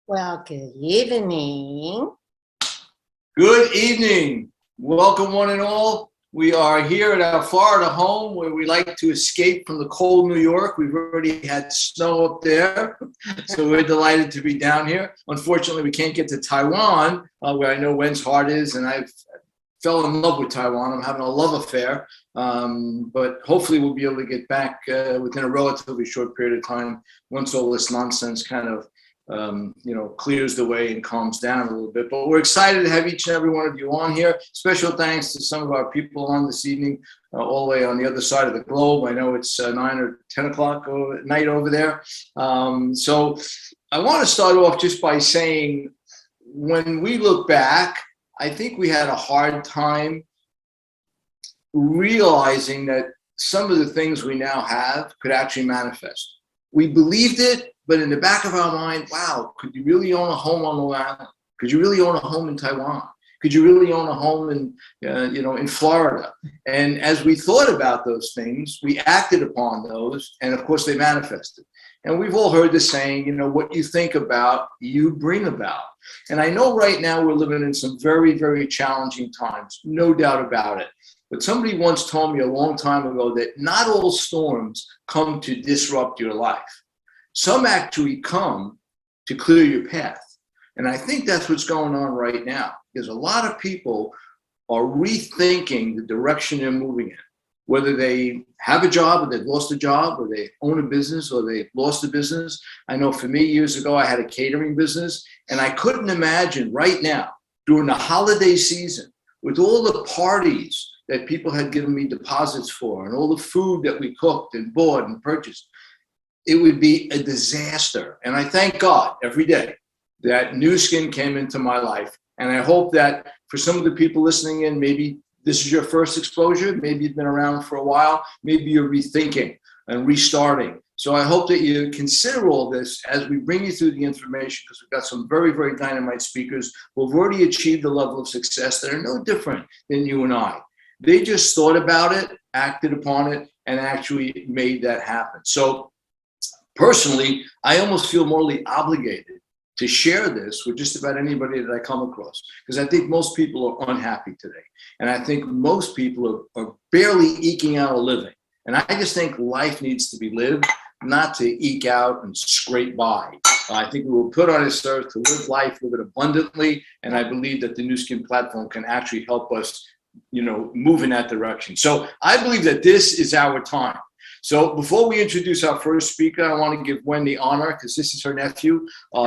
Well, good evening. Good evening. Welcome, one and all. We are here at our Florida home where we like to escape from the cold New York. We've already had snow up there, so we're delighted to be down here. Unfortunately, we can't get to Taiwan, where I know Wen's heart is, and I've fell in love with Taiwan. I'm having a love affair, but hopefully we'll be able to get back within a relatively short period of time once all this nonsense kind of clears the way and calms down a little bit. But we're excited to have each and every one of you on here. Special thanks to some of our people on this evening, all the way on the other side of the globe. I know it's 9 or 10 o'clock at night over there. So I want to start off just by saying, when we look back, I think we had a hard time realizing that some of the things we now have could actually manifest. We believed it, but in the back of our mind, wow, could you really own a home on Long Island? Could you really own a home in Taiwan? Could you really own a home in Florida? And as we thought about those things, we acted upon those, and of course they manifested. And we've all heard the saying, what you think about, you bring about. And I know right now we're living in some very, very challenging times, no doubt about it. But somebody once told me a long time ago that not all storms come to disrupt your life. Some actually come to clear your path. And I think that's what's going on right now, because a lot of people are rethinking the direction they're moving in, whether they have a job or they've lost a job, or they own a business or they've lost a business. I know for me, years ago, I had a catering business, and I couldn't imagine right now during the holiday season with all the parties that people had given me deposits for and all the food that we cooked and bought and purchased. It would be a disaster. And I thank God every day that Nu Skin came into my life. And I hope that for some of the people listening in, maybe this is your first exposure, maybe you've been around for a while, maybe you're rethinking and restarting. So I hope that you consider all this as we bring you through the information, because we've got some very, very dynamite speakers who have already achieved a level of success that are no different than you and I. They just thought about it, acted upon it, and actually made that happen. So personally, I almost feel morally obligated to share this with just about anybody that I come across, because I think most people are unhappy today. And I think most people are barely eking out a living. And I just think life needs to be lived, not to eke out and scrape by. I think we were put on this earth to live life, live it abundantly. And I believe that the Nu Skin platform can actually help us, move in that direction. So I believe that this is our time. So before we introduce our first speaker, I want to give Wen the honor, because this is her nephew,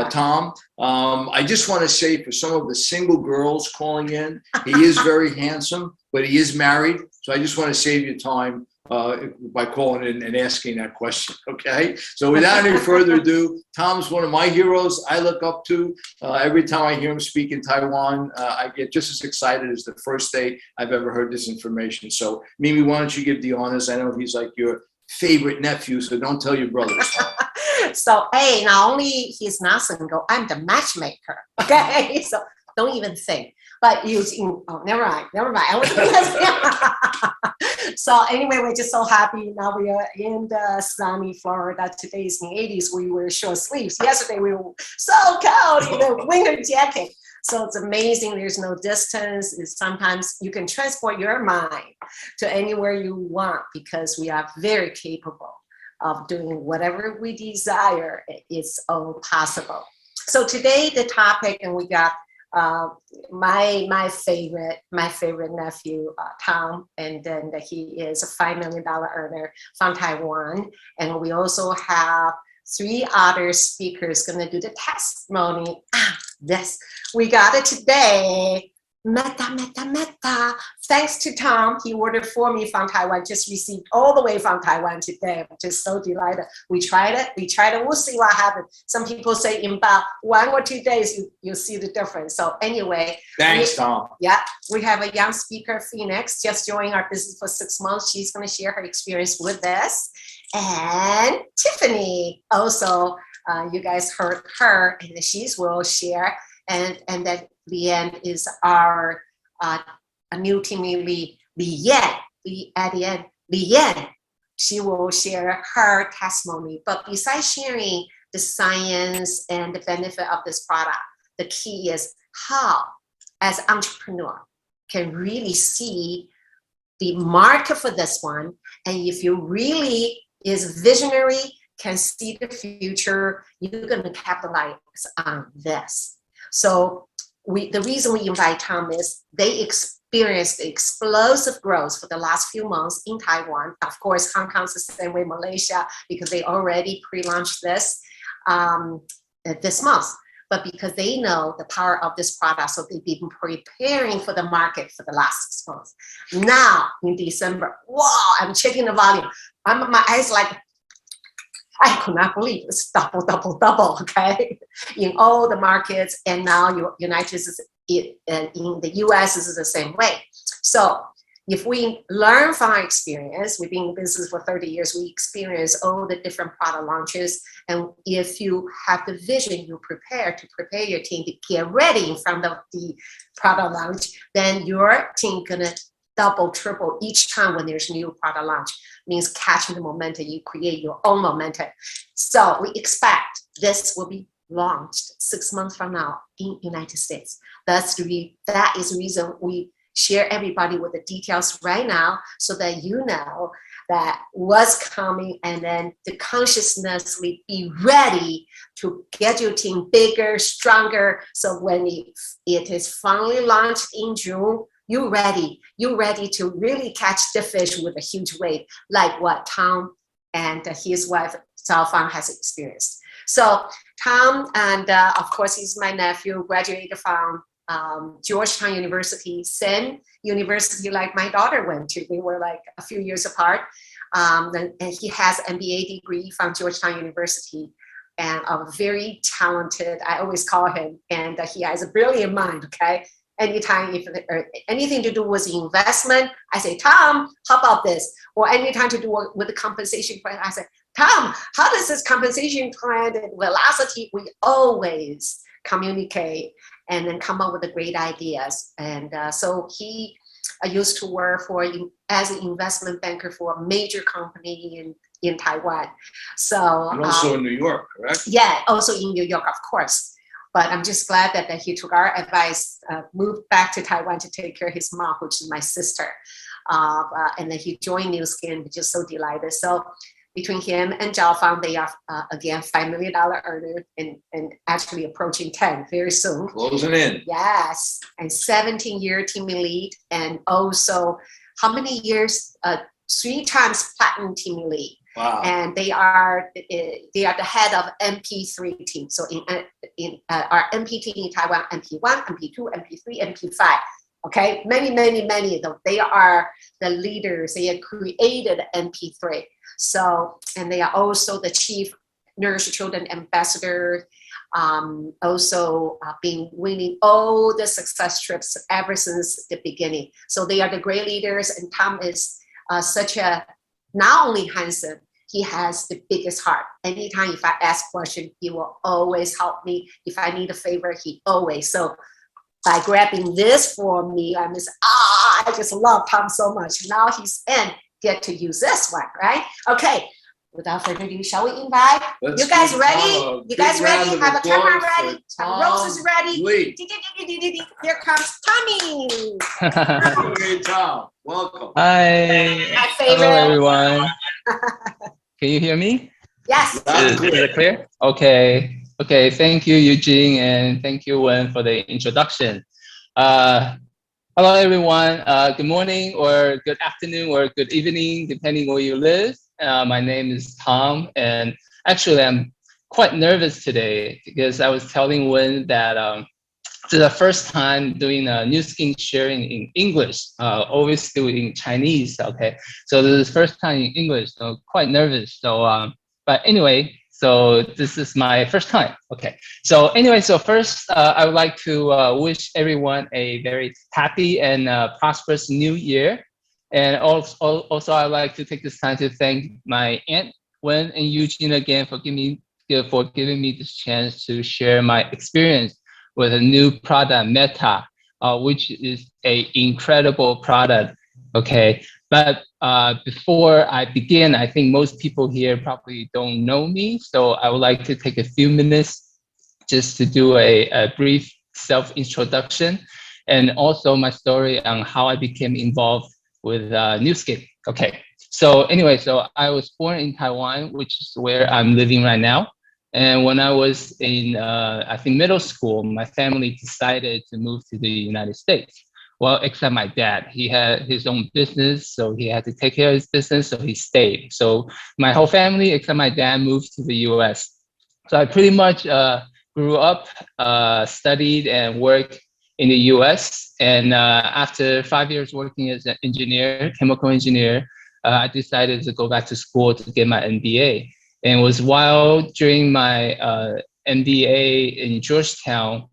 Tom. I just want to say, for some of the single girls calling in, he is very handsome, but he is married. So I just want to save you time by calling in and asking that question, okay? So without any further ado, Tom's one of my heroes I look up to. Every time I hear him speak in Taiwan, I get just as excited as the first day I've ever heard this information. So Mimi, why don't you give the honors? I know he's like your favorite nephew, so don't tell your brothers. So, hey, not only he's not single, I'm the matchmaker, okay? So don't even think. But never mind. So anyway, we're just so happy. Now we are in the sunny Florida. Today is in the 80s. We wear short sleeves. Yesterday we were so cold in the winter jacket. So it's amazing. There's no distance. Sometimes you can transport your mind to anywhere you want, because we are very capable of doing whatever we desire. It's all possible. So today the topic, and we got my favorite nephew, Tom, and then he is a $5 million earner from Taiwan. And we also have 3 other speakers going to do the testimony. Yes, we got it today. Meta. Thanks to Tom. He ordered for me from Taiwan, just received all the way from Taiwan today. I'm just so delighted. We tried it. We'll see what happens. Some people say in about 1 or 2 days, you'll see the difference. So anyway. Thanks, Tom. Yeah, we have a young speaker, Phoenix, just joined our business for 6 months. She's going to share her experience with us. And Tiffany also, you guys heard her, and she will share. And then the end is our a new teammate, Li Yan. At the end, Li Yan. She will share her testimony. But besides sharing the science and the benefit of this product. The key is how, as entrepreneur, can really see the market for this one. And if you really is visionary, can see the future, you're going to capitalize on this. So the reason we invite Tom is they experienced the explosive growth for the last few months in Taiwan. Of course, Hong Kong's the same way, Malaysia, because they already pre-launched this month. But because they know the power of this product, so they've been preparing for the market for the last 6 months. Now in December, wow, I'm checking the volume. My eyes like, I could not believe it's double, okay, in all the markets. And now United States, in the US is the same way. So if we learn from our experience, we've been in business for 30 years, we experience all the different product launches. And if you have the vision, you prepare your team to get ready in front of the product launch, then your team gonna double, triple each time when there's new product launch. Means catching the momentum, you create your own momentum. So we expect this will be launched 6 months from now in United States. That is the reason we share everybody with the details right now, so that you know that what's coming, and then the consciousness will be ready to get your team bigger, stronger. So when it is finally launched in June, you're ready to really catch the fish with a huge wave, like what Tom and his wife Zhao Fang has experienced. So Tom, and of course he's my nephew, graduated from Georgetown University, same university like my daughter went to. We were like a few years apart. And he has an MBA degree from Georgetown University, and a very talented, I always call him, and he has a brilliant mind, okay? Anytime if anything to do with investment, I say, Tom, how about this? Or anytime to do with the compensation plan, I say, Tom, how does this compensation plan and velocity? We always communicate and then come up with the great ideas. And so he used to work as an investment banker for a major company in Taiwan. So and also in New York, correct? Yeah, also in New York, of course. But I'm just glad that he took our advice, moved back to Taiwan to take care of his mom, which is my sister. And then he joined New Skin, just so delighted. So between him and Zhao Fang, they are, again, $5 million earner and actually approaching 10 very soon. Closing in. Yes, and 17-year team lead. And also, how many years? 3 times platinum team lead. Wow. And they are the head of NP3 team. So in our NP team in Taiwan, NP1, NP2, NP3, NP5. Okay, many of them. They are the leaders. They have created NP3. So, and they are also the chief Nourish Children ambassador. Also been winning all the success trips ever since the beginning. So they are the great leaders. And Tom is such a, not only handsome, he has the biggest heart. Anytime if I ask question, he will always help me. If I need a favor, he always. So by grabbing this for me, I just love Tom so much. Now he's in, get to use this one, right? Okay, without further ado, shall we invite? You guys ready? You guys ready? Have a camera ready? Have roses ready? Here comes Tommy. Okay, Tom, welcome. Hi. My favorite. Hello, everyone. Can you hear me? Yes. Is it clear? Okay. Okay. Thank you, Eugene, and thank you, Wen, for the introduction. Hello, everyone. Good morning, or good afternoon, or good evening, depending where you live. My name is Tom, and actually, I'm quite nervous today because I was telling Wen that this is the first time doing a new skin sharing in English. Always do it in Chinese. Okay, so this is the first time in English, so quite nervous. So, but anyway, so this is my first time. Okay, so anyway, so first, I would like to wish everyone a very happy and prosperous new year. And also, I'd like to take this time to thank my aunt Wen and Eugene again for giving me this chance to share my experience with a new product, Meta, which is an incredible product. Okay, But before I begin, I think most people here probably don't know me. So I would like to take a few minutes just to do a brief self-introduction and also my story on how I became involved with Nu Skin. Okay, so anyway, so I was born in Taiwan, which is where I'm living right now. And when I was in, I think, middle school, my family decided to move to the United States. Well, except my dad, he had his own business, so he had to take care of his business, so he stayed. So my whole family, except my dad, moved to the US. So I pretty much grew up, studied, and worked in the US. And after 5 years working as an engineer, chemical engineer, I decided to go back to school to get my MBA. And it was while during my MBA in Georgetown,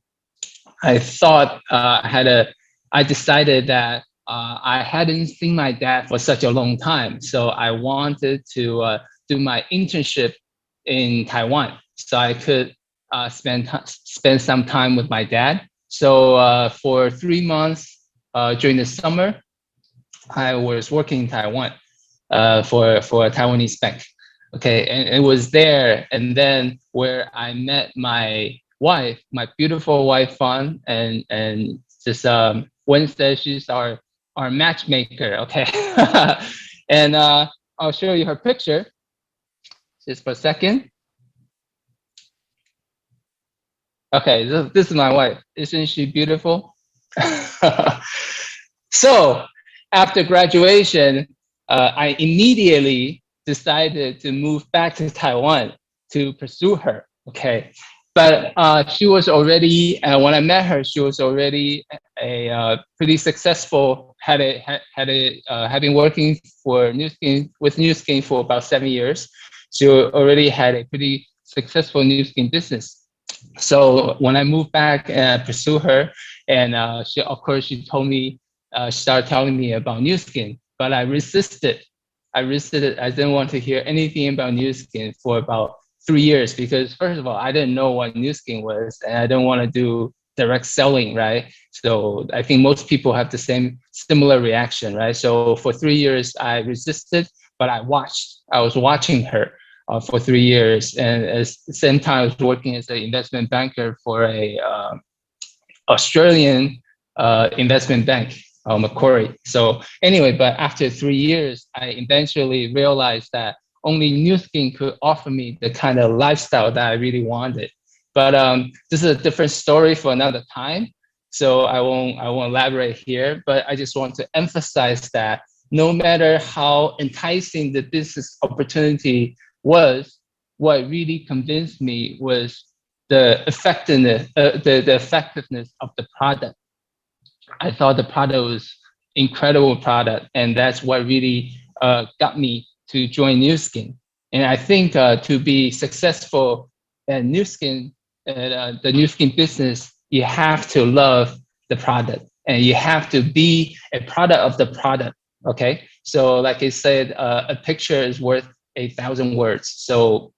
I thought I decided that I hadn't seen my dad for such a long time. So I wanted to do my internship in Taiwan so I could spend some time with my dad. So for 3 months during the summer, I was working in Taiwan for a Taiwanese bank. Okay, and it was there, and then where I met my wife, my beautiful wife, Fawn, and just Wednesday, she's our matchmaker. Okay, and I'll show you her picture just for a second. Okay, this is my wife. Isn't she beautiful? So after graduation, I immediately decided to move back to Taiwan to pursue her. Okay, but she was already when I met her, she was already a pretty successful. Had been working for Nu Skin with Nu Skin for about 7 years. She already had a pretty successful Nu Skin business. So when I moved back and pursue her, and she, of course, she told me, started telling me about Nu Skin, but I resisted. I resisted. I didn't want to hear anything about Nu Skin for about 3 years because, first of all, I didn't know what Nu Skin was, and I didn't want to do direct selling, right? So I think most people have the similar reaction, right? So for 3 years, I resisted, but I was watching her for 3 years, and at the same time, I was working as an investment banker for a Australian investment bank, Macquarie. So anyway, but after 3 years, I eventually realized that only Nu Skin could offer me the kind of lifestyle that I really wanted. But this is a different story for another time. So I won't elaborate here, but I just want to emphasize that no matter how enticing the business opportunity was, what really convinced me was the effectiveness, the effectiveness of the product. I thought the product was incredible product, and that's what really got me to join Nu Skin. And I think to be successful at Nu Skin, the Nu Skin business, you have to love the product, and you have to be a product of the product. Okay, so like I said, a picture is worth 1,000 words. So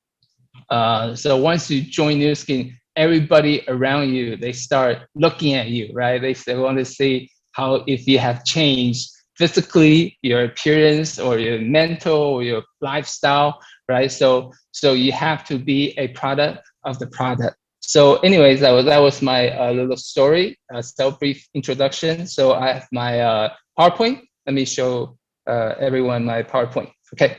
once you join Nu Skin, everybody around you, they start looking at you, right? They want to see how, if you have changed physically, your appearance or your mental or your lifestyle, right? So you have to be a product of the product. So anyways, that was my little story, brief introduction. So I have my PowerPoint. Let me show everyone my PowerPoint. Okay.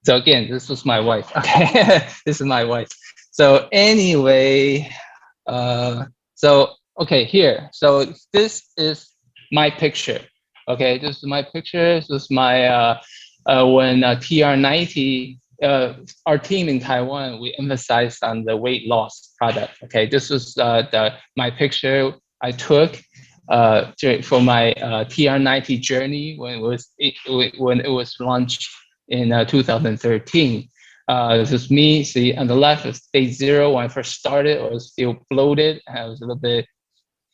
So again, this was my wife. Okay, this is my wife. So anyway, okay, here. So this is my picture. Okay, this is my picture. This is my when TR90, our team in Taiwan, we emphasized on the weight loss product. Okay, this was my picture I took for my TR90 journey when it was launched in 2013. This is me. See, on the left is day 0. When I first started, I was still bloated. I was a little bit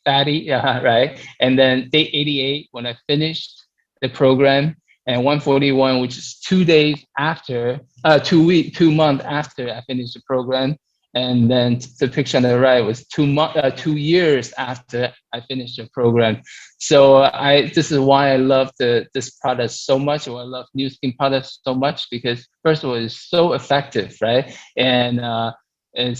fatty, right? And then day 88, when I finished the program, and 141, which is 2 days after, 2 months after I finished the program. And then the picture on the right was 2 years after I finished the program. So this is why I love this product so much, or I love New Skin products so much, because first of all, it's so effective, right? And it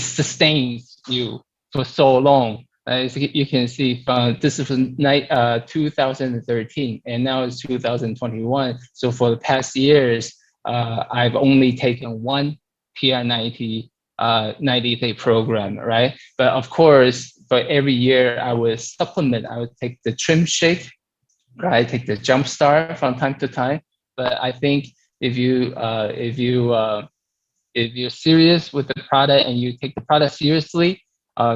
sustains you for so long. As you can see, from this is from 2013, and now it's 2021. So for the past years, I've only taken one PR90 90-day program, right? But of course, for every year, I would supplement. I would take the trim shake, right? Take the jump start from time to time. But I think if you're serious with the product and you take the product seriously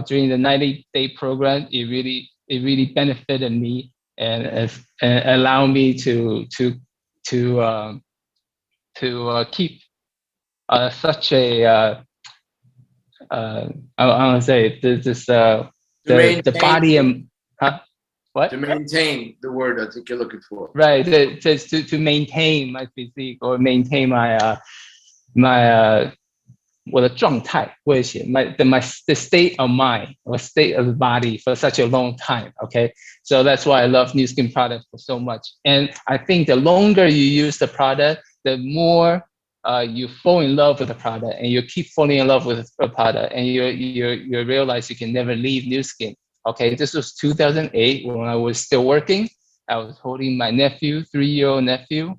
during the 90-day program, it really benefited me and allow me to keep such a I want to say the body and what? To maintain the word I think you're looking for. Right, to maintain my physique or maintain my 我的状态，我也写 the state of mind or state of the body for such a long time. Okay, so that's why I love New Skin products so much. And I think the longer you use the product, the more you fall in love with the product, and you keep falling in love with the product, and you realize you can never leave New Skin. Okay, this was 2008 when I was still working. I was holding my nephew, 3-year-old nephew.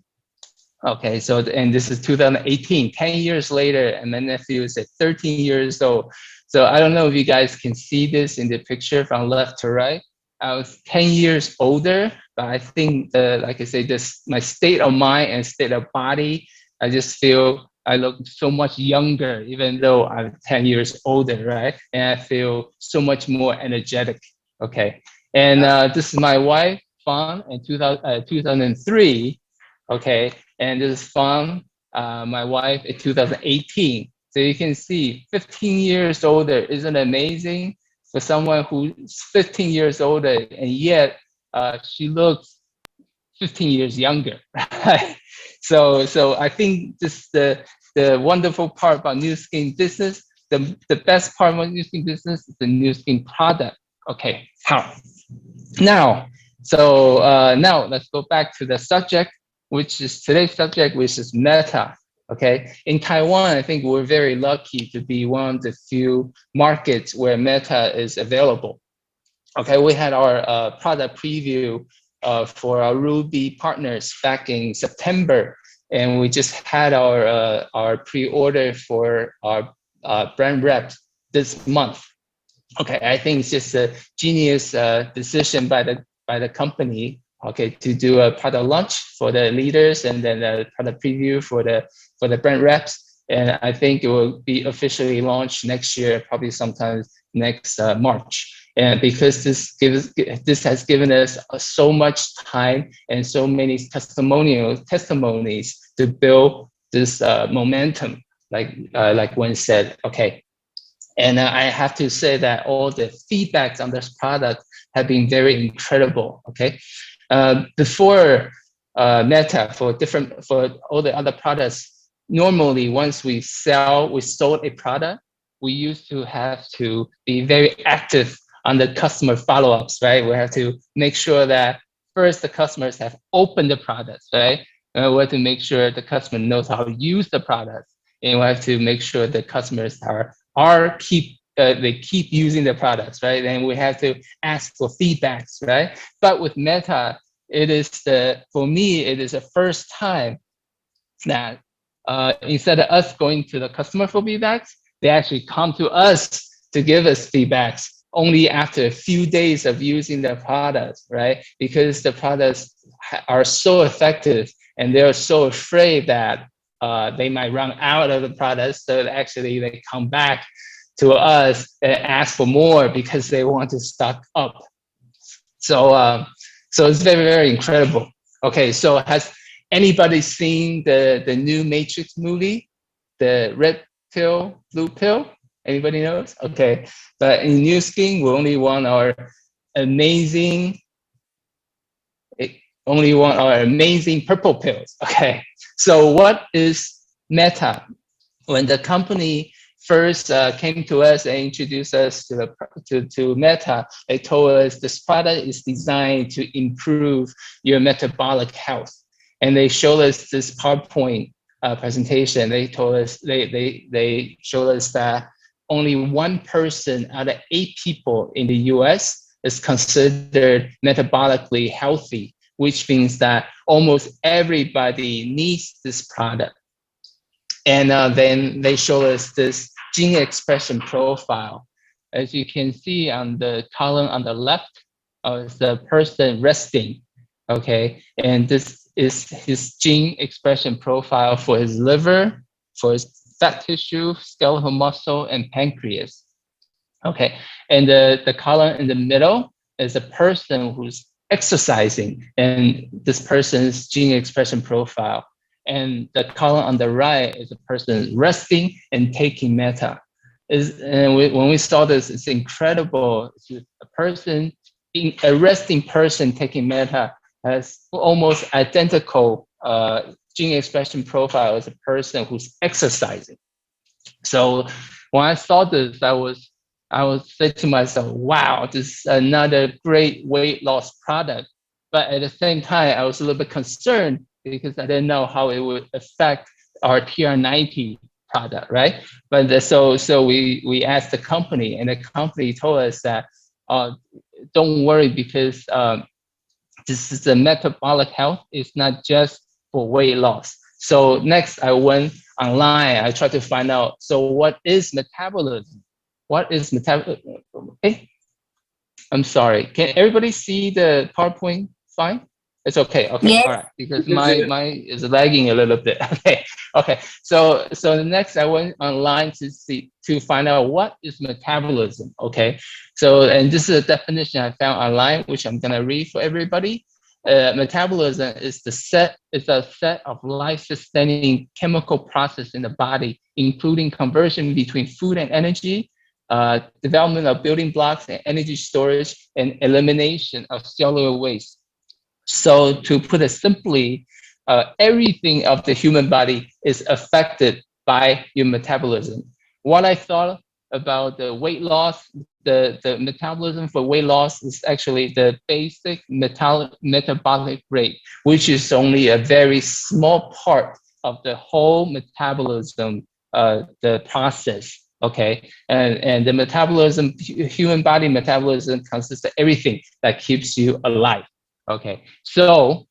Okay, so and this is 2018, 10 years later, and my nephew is at 13 years old. So I don't know if you guys can see this in the picture from left to right. I was 10 years older, but I think, like I say, my state of mind and state of body, I just feel I look so much younger, even though I'm 10 years older, right? And I feel so much more energetic. Okay, and this is my wife, Fawn, in 2003. Okay, and this is Fawn, my wife, in 2018. So you can see 15 years older. Isn't it amazing for someone who's 15 years older, and yet she looks 15 years younger, right? So I think this the wonderful part about New Skin business. The best part about New Skin business is the New Skin product. Okay, how? Now let's go back to the subject, which is today's subject, which is Meta. Okay, in Taiwan, I think we're very lucky to be one of the few markets where Meta is available. Okay, we had our product preview for our Ruby partners back in September, and we just had our pre-order for our brand reps this month. Okay, I think it's just a genius decision by the company. Okay, to do a product launch for the leaders, and then a product preview for the brand reps. And I think it will be officially launched next year, probably sometime next March. And because this has given us so much time and so many testimonies to build this momentum, like Wen said. Okay, and I have to say that all the feedbacks on this product have been very incredible. Okay. Before Meta, for all the other products, normally once we sold a product, we used to have to be very active on the customer follow-ups, right? We have to make sure that first the customers have opened the products, right? We have to make sure the customer knows how to use the products, and we have to make sure the customers they keep using the products, right? And we have to ask for feedbacks, right? But with Meta, for me, it is the first time that instead of us going to the customer for feedbacks, they actually come to us to give us feedbacks only after a few days of using the products, right? Because the products are so effective, and they're so afraid that they might run out of the products, so actually they come back to us and ask for more because they want to stock up. So it's very, very incredible. Okay, so has anybody seen the new Matrix movie, the red pill, blue pill? Anybody knows? Okay, but in New Skin, we only want our amazing purple pills. Okay, so what is Meta? When the company first came to us and introduced us to Meta, they told us this product is designed to improve your metabolic health. And they showed us this PowerPoint presentation. They told us, they showed us that only 1 person out of 8 people in the US is considered metabolically healthy, which means that almost everybody needs this product. And then they show us this gene expression profile. As you can see on the column on the left, is the person resting, okay? And this is his gene expression profile for his liver, for his fat tissue, skeletal muscle, and pancreas, okay? And the column in the middle is a person who's exercising, and this person's gene expression profile. And the column on the right is a person resting and taking Meta. When we saw this, it's incredible. It's a resting person taking Meta has almost identical gene expression profile as a person who's exercising. So when I saw this, I was saying to myself, wow, this is another great weight loss product. But at the same time, I was a little bit concerned because I didn't know how it would affect our TR90 product, right? But so we asked the company, and the company told us that don't worry, because this is the metabolic health. It's not just for weight loss. So next, I went online. I tried to find out. So what is metabolism? What is metabolism? Okay. I'm sorry. Can everybody see the PowerPoint fine? It's okay. Okay. Yes. All right. Because my is lagging a little bit. Okay. Okay. So the next, I went online to find out what is metabolism. Okay. So, and this is a definition I found online, which I'm gonna read for everybody. Metabolism is a set of life-sustaining chemical process in the body, including conversion between food and energy, development of building blocks and energy storage, and elimination of cellular waste. So to put it simply, everything of the human body is affected by your metabolism. What I thought about the weight loss, the metabolism for weight loss is actually the basic metabolic rate, which is only a very small part of the whole metabolism, the process. Okay, and the metabolism, human body metabolism consists of everything that keeps you alive. Okay, so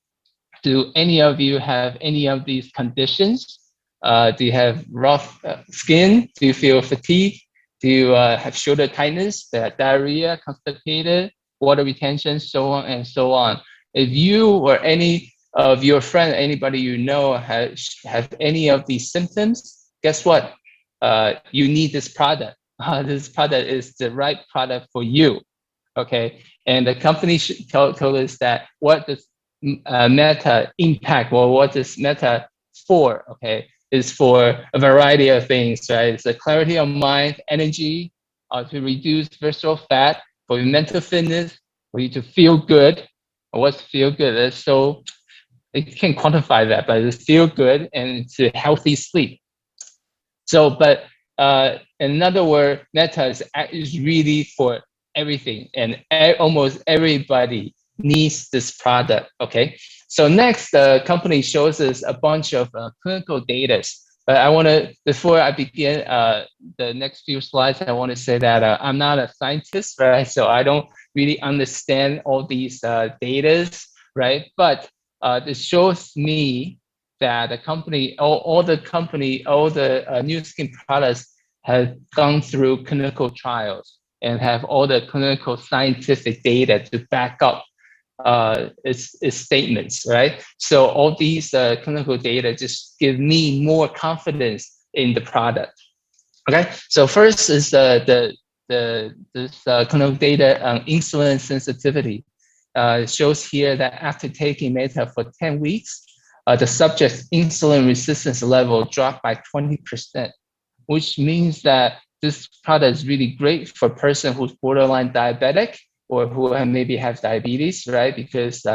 do any of you have any of these conditions? Do you have rough skin? Do you feel fatigue? Do you have shoulder tightness, diarrhea, constipated, water retention, so on and so on? If you or any of your friend, anybody you know have any of these symptoms, guess what? You need this product. This product is the right product for you. Okay, and the company told us that what does Meta impact, or what is Meta for? Okay, is for a variety of things, right? It's a clarity of mind, energy, to reduce visceral fat, for your mental fitness, for you to feel good. What's feel good? It's so, you can't quantify that, but it's feel good, and it's a healthy sleep. So, but in other words, Meta is really for everything, and almost everybody needs this product. Okay, so next, the company shows us a bunch of clinical data. But I want to, before I begin the next few slides, I want to say that I'm not a scientist, right? So I don't really understand all these data, right? But it shows me that the company, all the new skin products have gone through clinical trials and have all the clinical scientific data to back up its statements, right? So all these clinical data just give me more confidence in the product. Okay, so first is this clinical data on insulin sensitivity. It shows here that after taking Meta for 10 weeks, the subject's insulin resistance level dropped by 20%, which means that this product is really great for a person who's borderline diabetic or who maybe have diabetes, right? Because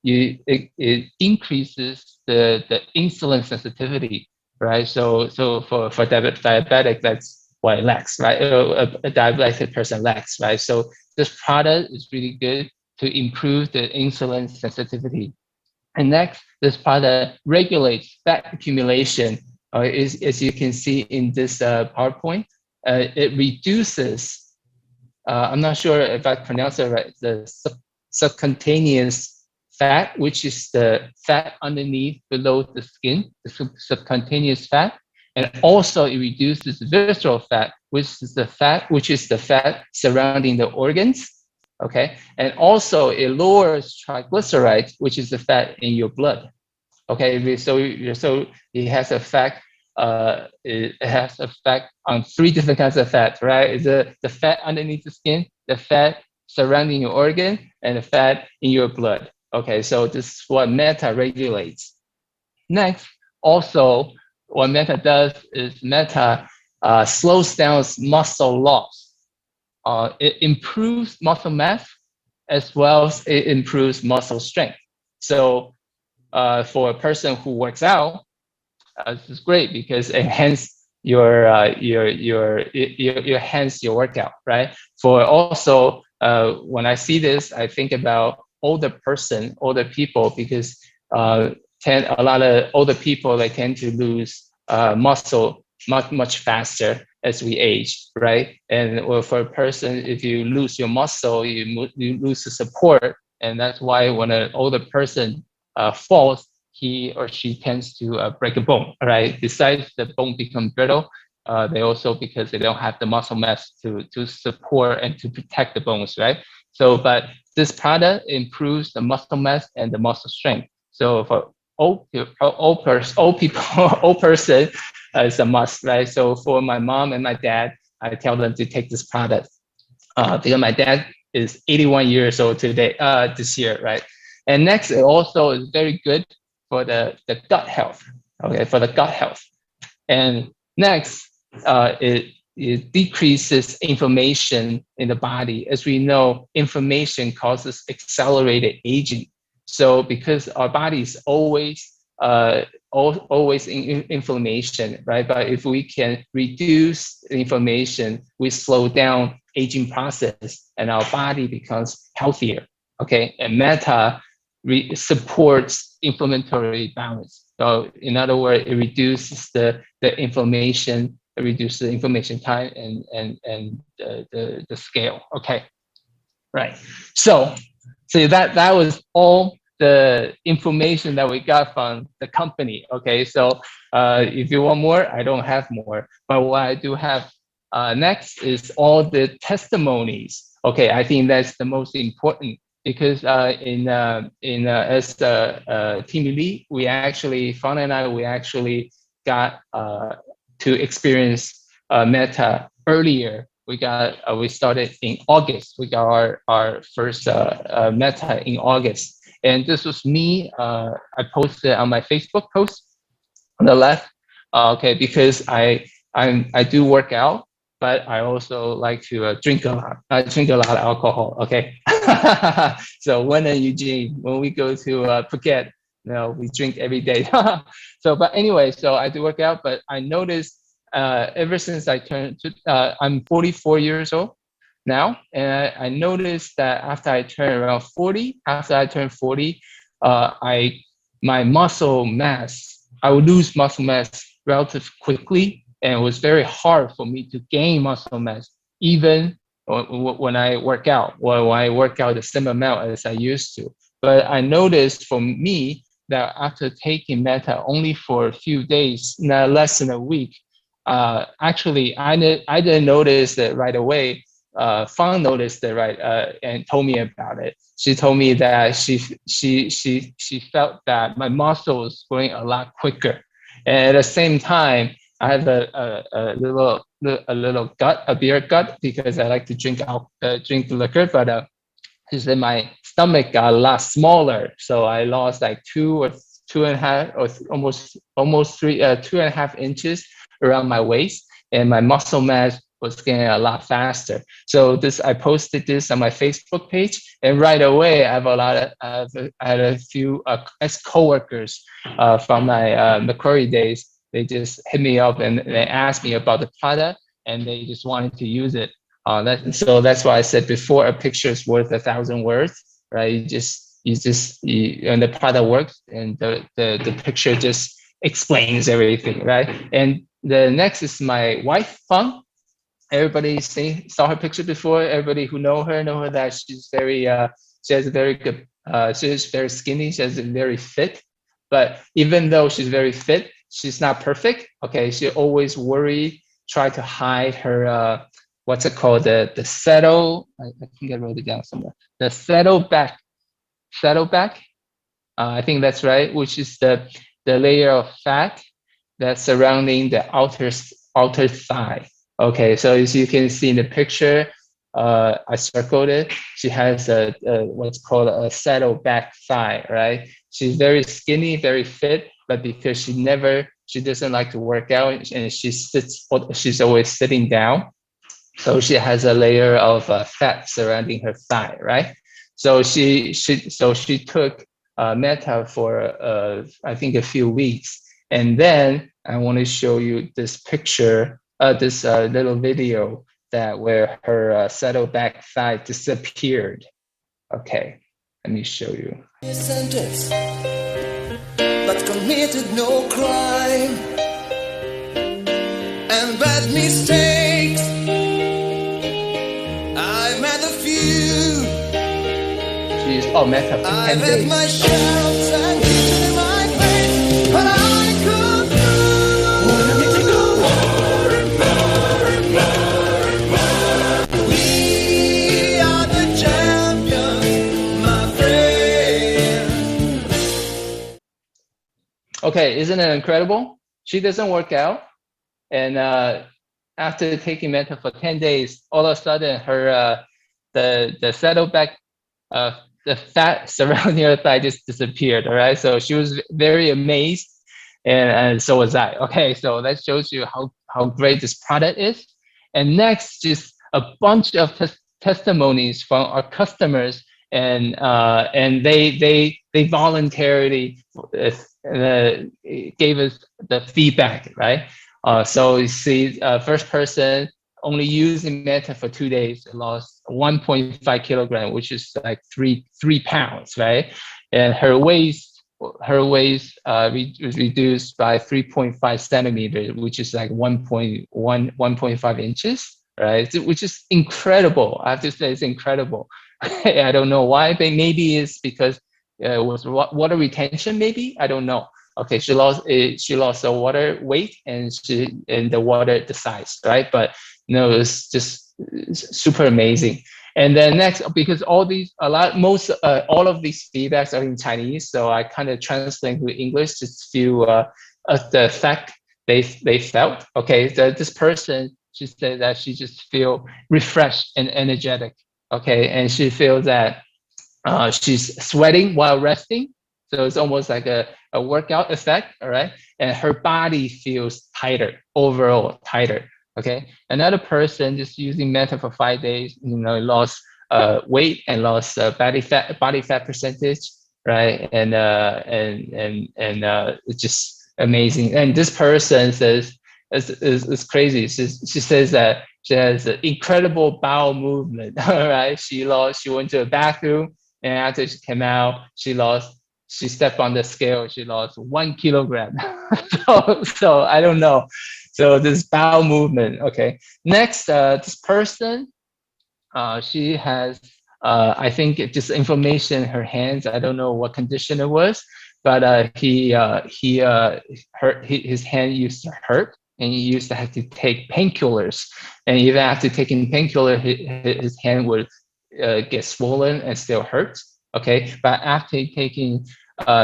it increases the insulin sensitivity, right? So for diabetic, that's what lacks, right? A diabetic person lacks, right? So this product is really good to improve the insulin sensitivity. And next, this product regulates fat accumulation. As you can see in this PowerPoint, it reduces, I'm not sure if I pronounced it right, the subcutaneous fat, which is the fat underneath below the skin, the subcutaneous fat. And also it reduces visceral fat, which is the fat surrounding the organs. Okay, and also it lowers triglycerides, which is the fat in your blood. Okay, so it has effect. It has effect on 3 different kinds of fat, right? The fat underneath the skin, the fat surrounding your organ, and the fat in your blood. Okay, so this is what Meta regulates. Next, also, what Meta does is Meta slows down muscle loss. It improves muscle mass as well as it improves muscle strength. So for a person who works out, this is great because it enhances your enhance your workout, right? For also, when I see this, I think about older people, because a lot of older people, they tend to lose muscle much faster as we age, right? And for a person, if you lose your muscle, you lose the support, and that's why when an older person falls, he or she tends to break a bone, right? Besides the bone become brittle, they also, because they don't have the muscle mass to support and to protect the bones, right? So, but this product improves the muscle mass and the muscle strength. So for old people, old person, is a must, right? So for my mom and my dad, I tell them to take this product because my dad is 81 years old today, this year, right? And next, it also is very good for the gut health, okay, for the gut health. And next, it decreases inflammation in the body. As we know, inflammation causes accelerated aging. So because our body is always in inflammation, right? But if we can reduce the inflammation, we slow down aging process and our body becomes healthier, okay? And Meta supports inflammatory balance. So in other words, it reduces the inflammation, it reduces the inflammation time and the scale. Okay, right. So that was all the information that we got from the company. Okay, so if you want more, I don't have more, but what I do have next is all the testimonies. Okay, I think that's the most important, because as team lead, we actually, Fawn and I, we actually got to experience Meta earlier. We started in August. We got our first Meta in August, and this was me. I posted on my Facebook post on the left. Okay, because I do work out, but I also like to drink a lot. I drink a lot of alcohol. Okay, so when in Eugene, when we go to Phuket, we drink every day. So, but anyway, so I do work out, but I noticed ever since I turned to, I'm 44 years old now, and I noticed that after I turned around 40, my muscle mass, I would lose muscle mass relatively quickly, and it was very hard for me to gain muscle mass, even when I work out, or when I work out the same amount as I used to. But I noticed for me that after taking Meta only for a few days, not less than a week, actually, I didn't notice it right away. Fang noticed it and told me about it. She told me that she felt that my muscle was growing a lot quicker, and at the same time, I have a little gut, a beer gut, because I like to drink liquor, but she said my stomach got a lot smaller, so I lost like 2.5 or almost 2.5 inches around my waist, and my muscle mass was getting a lot faster. So I posted this on my Facebook page, and right away I had a few ex-coworkers from my Macquarie days. They just hit me up and they asked me about the product. and they just wanted to use it. So that's why I said before, a picture is worth 1,000 words, right? And the product works, and the picture just explains everything, right? And the next is my wife, Fang. Everybody saw her picture before. Everybody who know her that she's very she has a very good she's very skinny, she has a very fit. But even though she's very fit, she's not perfect. Okay, she always worry, try to hide her what's it called, the settle, I think I wrote it down somewhere, the saddleback. I think that's right, which is the layer of fat that's surrounding the outer thigh. Okay, so as you can see in the picture, I circled it. She has a what's called a saddleback thigh, right? She's very skinny, very fit, but because she doesn't like to work out, and she's always sitting down. So she has a layer of fat surrounding her thigh, right? So she took Meta for I think a few weeks, and then I want to show you this picture, this little video that where her saddleback thigh disappeared. Okay, let me show you. Sentence, but committed no crime and bad mistakes. I've made a few. She's Meta for 10 days. I've had my shouts and hits in my face, but I could do. Wanna make you go more and more and more and more. We are the champions, my friend. Okay, isn't it incredible? She doesn't work out, and after taking Meta for 10 days, all of a sudden her the saddleback, the fat surrounding her thigh just disappeared. All right, so she was very amazed, and so was I. Okay, so that shows you how great this product is. And next, just a bunch of testimonies from our customers, and they voluntarily gave us the feedback, right? So you see, first person only using Meta for 2 days, lost 1.5 kilogram, which is like three pounds, right? And her waist was reduced by 3.5 centimeters, which is like 1.5 inches, right? Which is incredible. I have to say, it's incredible. I don't know why, but maybe it's because it was water retention. Maybe, I don't know. Okay, she lost the water weight and the water the size, right? But no, it's just super amazing. And then next, because all of these feedbacks are in Chinese, so I kind of translate to English just feel the fact they felt. Okay, this person, she said that she just feel refreshed and energetic. Okay, and she feels that she's sweating while resting. So it's almost like a workout effect, all right? And her body feels tighter, overall tighter, okay? Another person just using Meta for 5 days, lost weight and lost body fat percentage, right? And it's just amazing. And this person says, it's crazy. She says that she has an incredible bowel movement, all right? She went to the bathroom, and after she came out, she stepped on the scale, she lost 1 kilogram. so I don't know. So this bowel movement, okay. Next, this person, she has, I think just inflammation in her hands. I don't know what condition it was, but his hand used to hurt, and he used to have to take painkillers. And even after taking painkiller, his hand would get swollen and still hurt. Okay, but after taking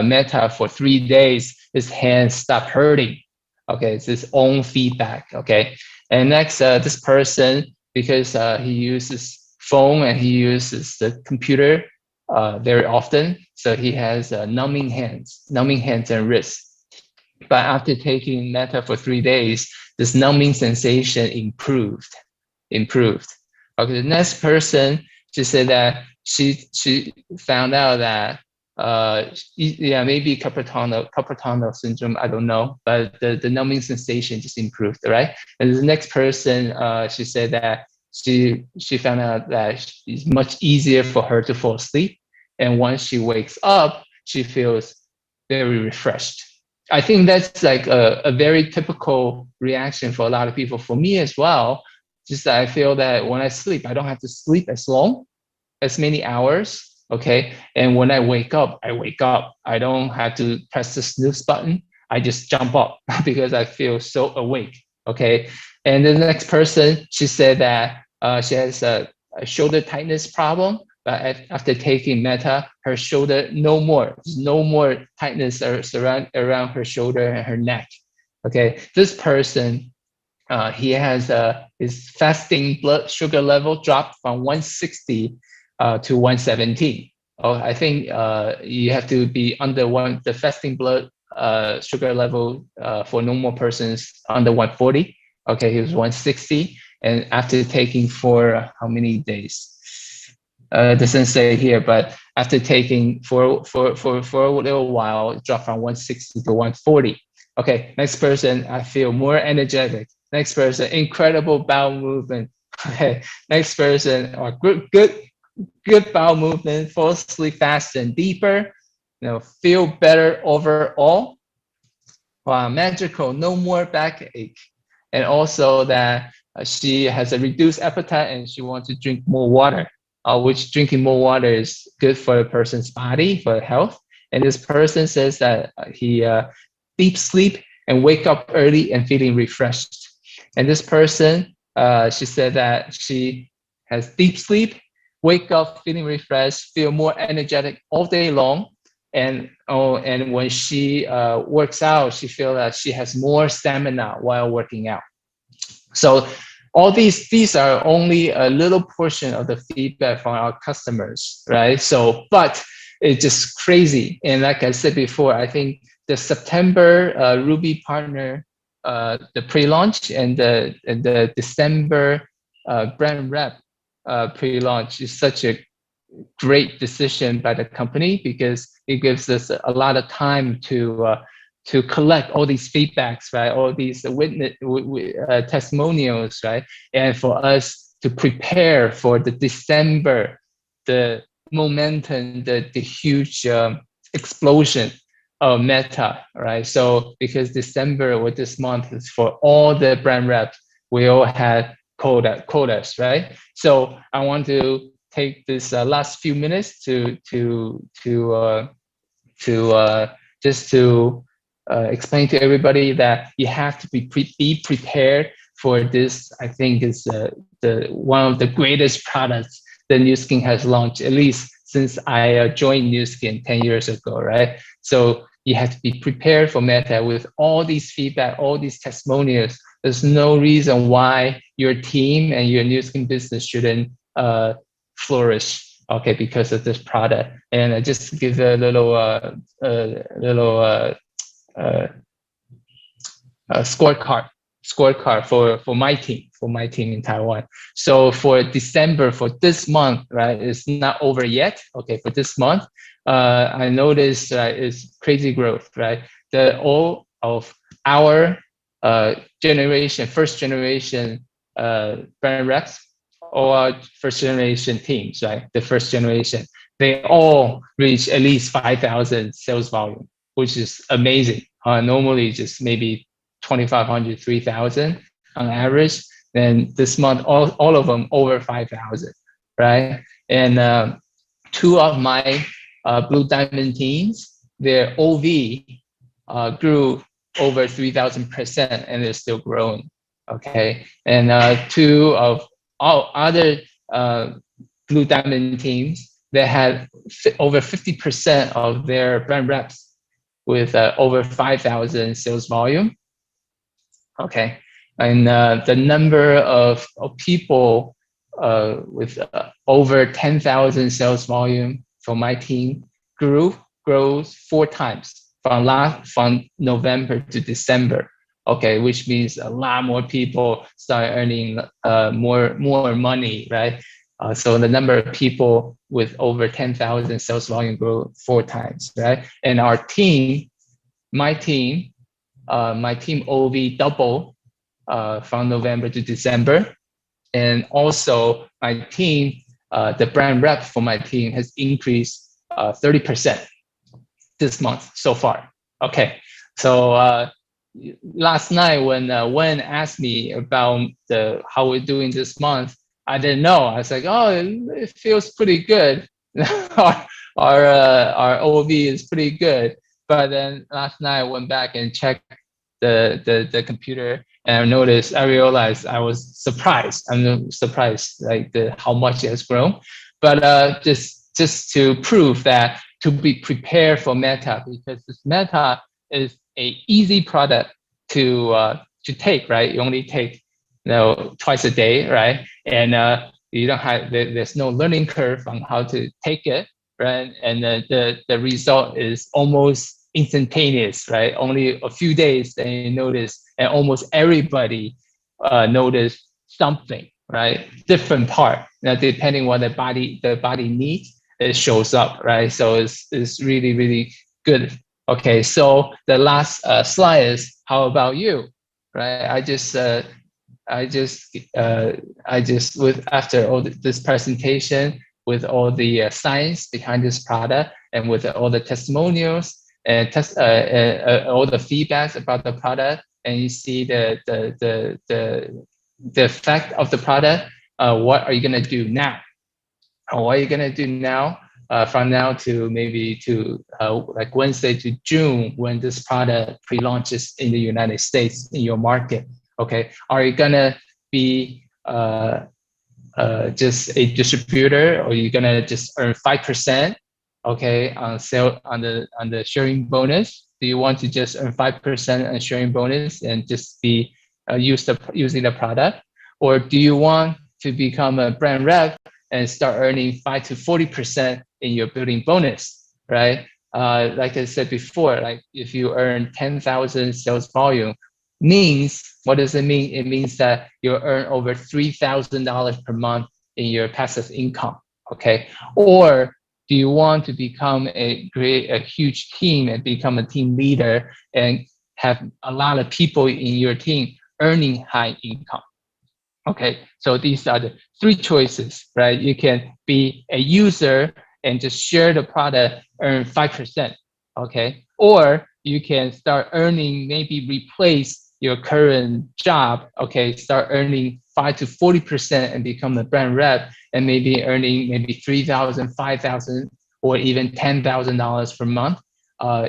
Meta for 3 days, his hand stopped hurting. Okay, it's his own feedback. Okay, and next, this person, because he uses phone and he uses the computer very often, so he has numbing hands and wrists. But after taking Meta for 3 days, this numbing sensation improved. Okay, the next person, she said that she found out that yeah, maybe carpal tunnel syndrome, I don't know, but the numbing sensation just improved, right? And the next person, she said that she found out that it's much easier for her to fall asleep, and once she wakes up, she feels very refreshed. I think that's like a very typical reaction for a lot of people, for me as well. Just that I feel that when I sleep, I don't have to sleep as long, as many hours. Okay. And when I wake up, I wake up. I don't have to press the snooze button. I just jump up because I feel so awake. Okay. And the next person, she said that she has a shoulder tightness problem, but after taking Meta, her shoulder no more tightness around her shoulder and her neck. Okay. This person, he has his fasting blood sugar level dropped from 160 to 117. Oh, I think you have to be under the fasting blood sugar level for normal persons under 140. Okay, he was 160, and after taking for how many days? It doesn't say here, but after taking for a little while, it dropped from 160 to 140. Okay, next person, I feel more energetic. Next person, incredible bowel movement. Okay, next person, or good bowel movement, fall asleep faster and deeper, feel better overall. Wow, magical, no more backache. And also that she has a reduced appetite and she wants to drink more water, which drinking more water is good for a person's body, for health. And this person says that he deep sleep and wake up early and feeling refreshed. And this person, she said that she has deep sleep, wake up feeling refreshed, feel more energetic all day long. And when she works out, she feels that she has more stamina while working out. So all these are only a little portion of the feedback from our customers, right? So, but it's just crazy. And like I said before, I think the September Ruby partner, the pre-launch, and the December brand rep pre-launch is such a great decision by the company, because it gives us a lot of time to collect all these feedbacks, right? All these witness testimonials, right? And for us to prepare for the December, the momentum, the huge explosion of Meta, right? So because December or this month is for all the brand reps, we all had quotas, right? So I want to take this last few minutes to just to explain to everybody that you have to be prepared for this. I think is the one of the greatest products that Nu Skin has launched, at least since I joined Nu Skin 10 years ago, right? So you have to be prepared for Meta with all these feedback, all these testimonials. There's no reason why your team and your Nu Skin business shouldn't flourish, okay, because of this product. And I just give a little scorecard for my team in Taiwan. So for December, for this month, right, it's not over yet. Okay, for this month, I noticed is crazy growth, right? All of our first generation brand reps, or our first generation teams, right? The first generation, they all reach at least 5,000 sales volume, which is amazing. Normally just maybe 2,500, 3,000 on average. Then this month, all of them over 5,000, right? And two of my Blue Diamond teams, their OV grew over 3,000%, and they're still growing, okay? And two of all other Blue Diamond teams, they had over 50% of their brand reps with over 5,000 sales volume. Okay, and the number of people with over 10,000 sales volume for my team grows 4 times from November to December. Okay, which means a lot more people start earning more money, right? So the number of people with over 10,000 sales volume grew 4 times, right? And our team, my team OV double from November to December. And also my team, the brand rep for my team has increased 30% this month so far. Okay, so last night when Wen asked me about how we're doing this month, I didn't know. I was like, oh, it feels pretty good. Our OV is pretty good. But then last night I went back and checked the computer, and I realized I was surprised. I'm surprised like how much it has grown. But just to prove that, to be prepared for Meta, because this Meta is a easy product to take, right? You only take twice a day, right? And you don't have there's no learning curve on how to take it, right? And the result is almost instantaneous, right? Only a few days they notice, and almost everybody notice something, right? Different part. Now, depending what the body needs, it shows up, right? So it's really, really good. Okay, so the last slide is how about you, right? I just with after all this presentation, with all the science behind this product, and with all the testimonials and all the feedbacks about the product, and you see the effect of the product. What are you gonna do now? What are you gonna do now? From now to maybe to like Wednesday to June, when this product pre-launches in the United States in your market. Okay, are you gonna be just a distributor, or are you gonna just earn 5%? Okay, on the sharing bonus? Do you want to just earn 5% on sharing bonus and just be using the product, or do you want to become a brand rep and start earning 5 to 40% in your building bonus, right? Like I said before, like if you earn 10,000 sales volume, what does it mean? It means that you earn over $3,000 per month in your passive income, okay? Or do you want to create a huge team and become a team leader and have a lot of people in your team earning high income? Okay, so these are the 3 choices, right? You can be a user and just share the product, earn 5%, okay? Or you can start earning, maybe replace your current job, okay? Start earning 5 to 40% and become a brand rep, and maybe earning maybe $3,000, $5,000, or even $10,000 per month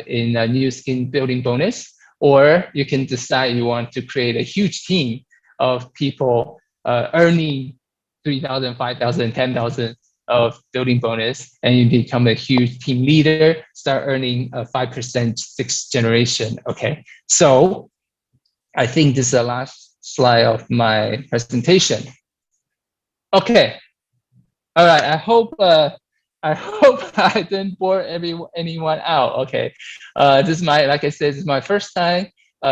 in a new skin building bonus. Or you can decide you want to create a huge team of people earning 3,000, 5,000, 10,000 of building bonus, and you become a huge team leader, start earning a 5% sixth generation. Okay, so I think this is the last slide of my presentation. Okay, all right. I hope I didn't bore anyone out. Okay, this is like I said, this is my first time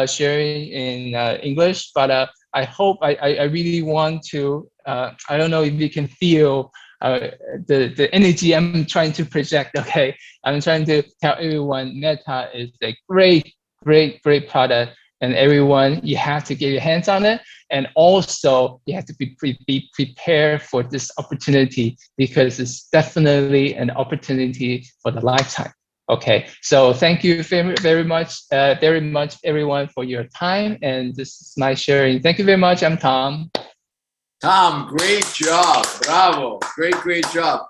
sharing in English, but I hope I really want to. I don't know if you can feel the energy I'm trying to project. Okay, I'm trying to tell everyone Meta is a great product, and everyone, you have to get your hands on it, and also you have to be prepared for this opportunity, because it's definitely an opportunity for the lifetime. Okay, so thank you very much everyone for your time, and this is my sharing. Thank you very much. I'm Tom. Tom, great job. Bravo. Great job.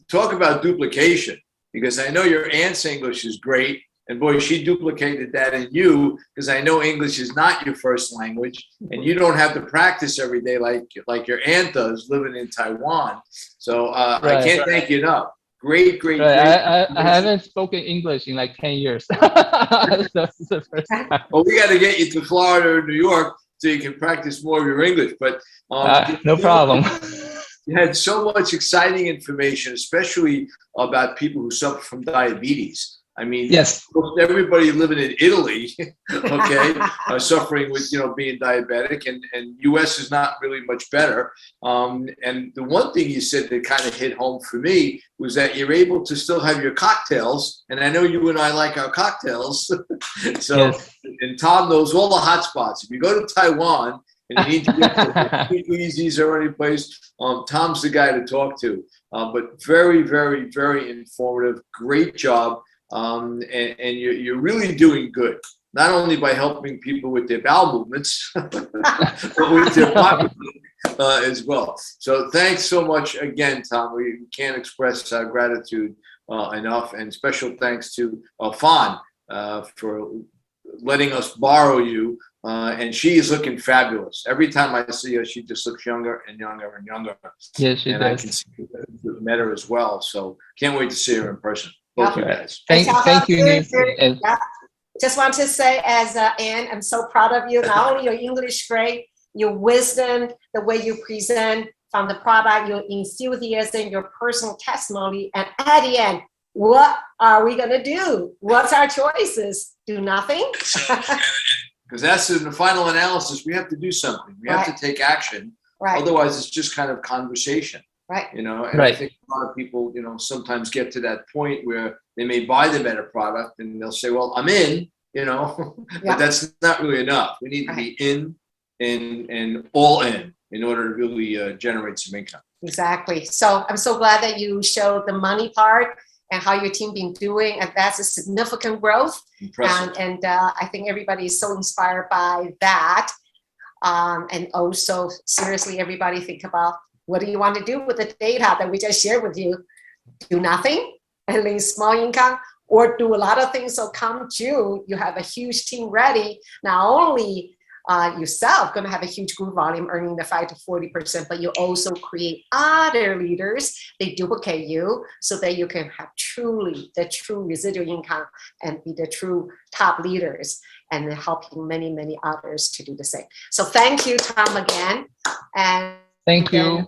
Talk about duplication, because I know your aunt's English is great. And boy, she duplicated that in you, because I know English is not your first language, and you don't have to practice every day like your aunt does, living in Taiwan. So right, I can't thank you enough. Great. I haven't spoken English in like 10 years. So this is the first time. Well, we got to get you to Florida or New York so you can practice more of your English. But no problem. You had so much exciting information, especially about people who suffer from diabetes. I mean, Yes. most everybody living in Italy, okay, suffering with, being diabetic, and U.S. is not really much better. And the one thing you said that kind of hit home for me was that you're able to still have your cocktails. And I know you and I like our cocktails. So, Yes. and Tom knows all the hot spots. If you go to Taiwan and you need to get to Easy's or any place, Tom's the guy to talk to. But very, very, very informative. Great job. And you're really doing good, not only by helping people with their bowel movements, but with their pocketbook as well. So thanks so much again, Tom. We can't express our gratitude enough, and special thanks to Fawn for letting us borrow you. And she is looking fabulous. Every time I see her, she just looks younger and younger and younger. Yes, she and does. I can see met her as well. So can't wait to see her in person. Both you guys. Thank you, Nick. And Yeah. Just want to say, as Anne, I'm so proud of you. Not only your English great, your wisdom, the way you present from the product, your enthusiasm, your personal testimony, and at the end, what are we gonna do? What's our choices? Do nothing? Because that's in the final analysis. We have to do something. We have to take action. Right, Otherwise, it's just kind of conversation. right. And I Right. think a lot of people, sometimes get to that point where they may buy the better product and they'll say, well, I'm in, Yeah. but that's not really enough. We need to be in and all in order to really generate some income. Exactly. So I'm so glad that you showed the money part and how your team been doing, and that's a significant growth. Impressive. And I think everybody is so inspired by that. And also, seriously, everybody think about, what do you want to do with the data that we just shared with you? Do nothing, at least small income, or do a lot of things. So come June, you have a huge team ready. Not only yourself going to have a huge group volume, earning the 5 to 40%, but you also create other leaders. They duplicate you so that you can have the true residual income and be the true top leaders, and helping many, many others to do the same. So thank you, Tom, again. And thank you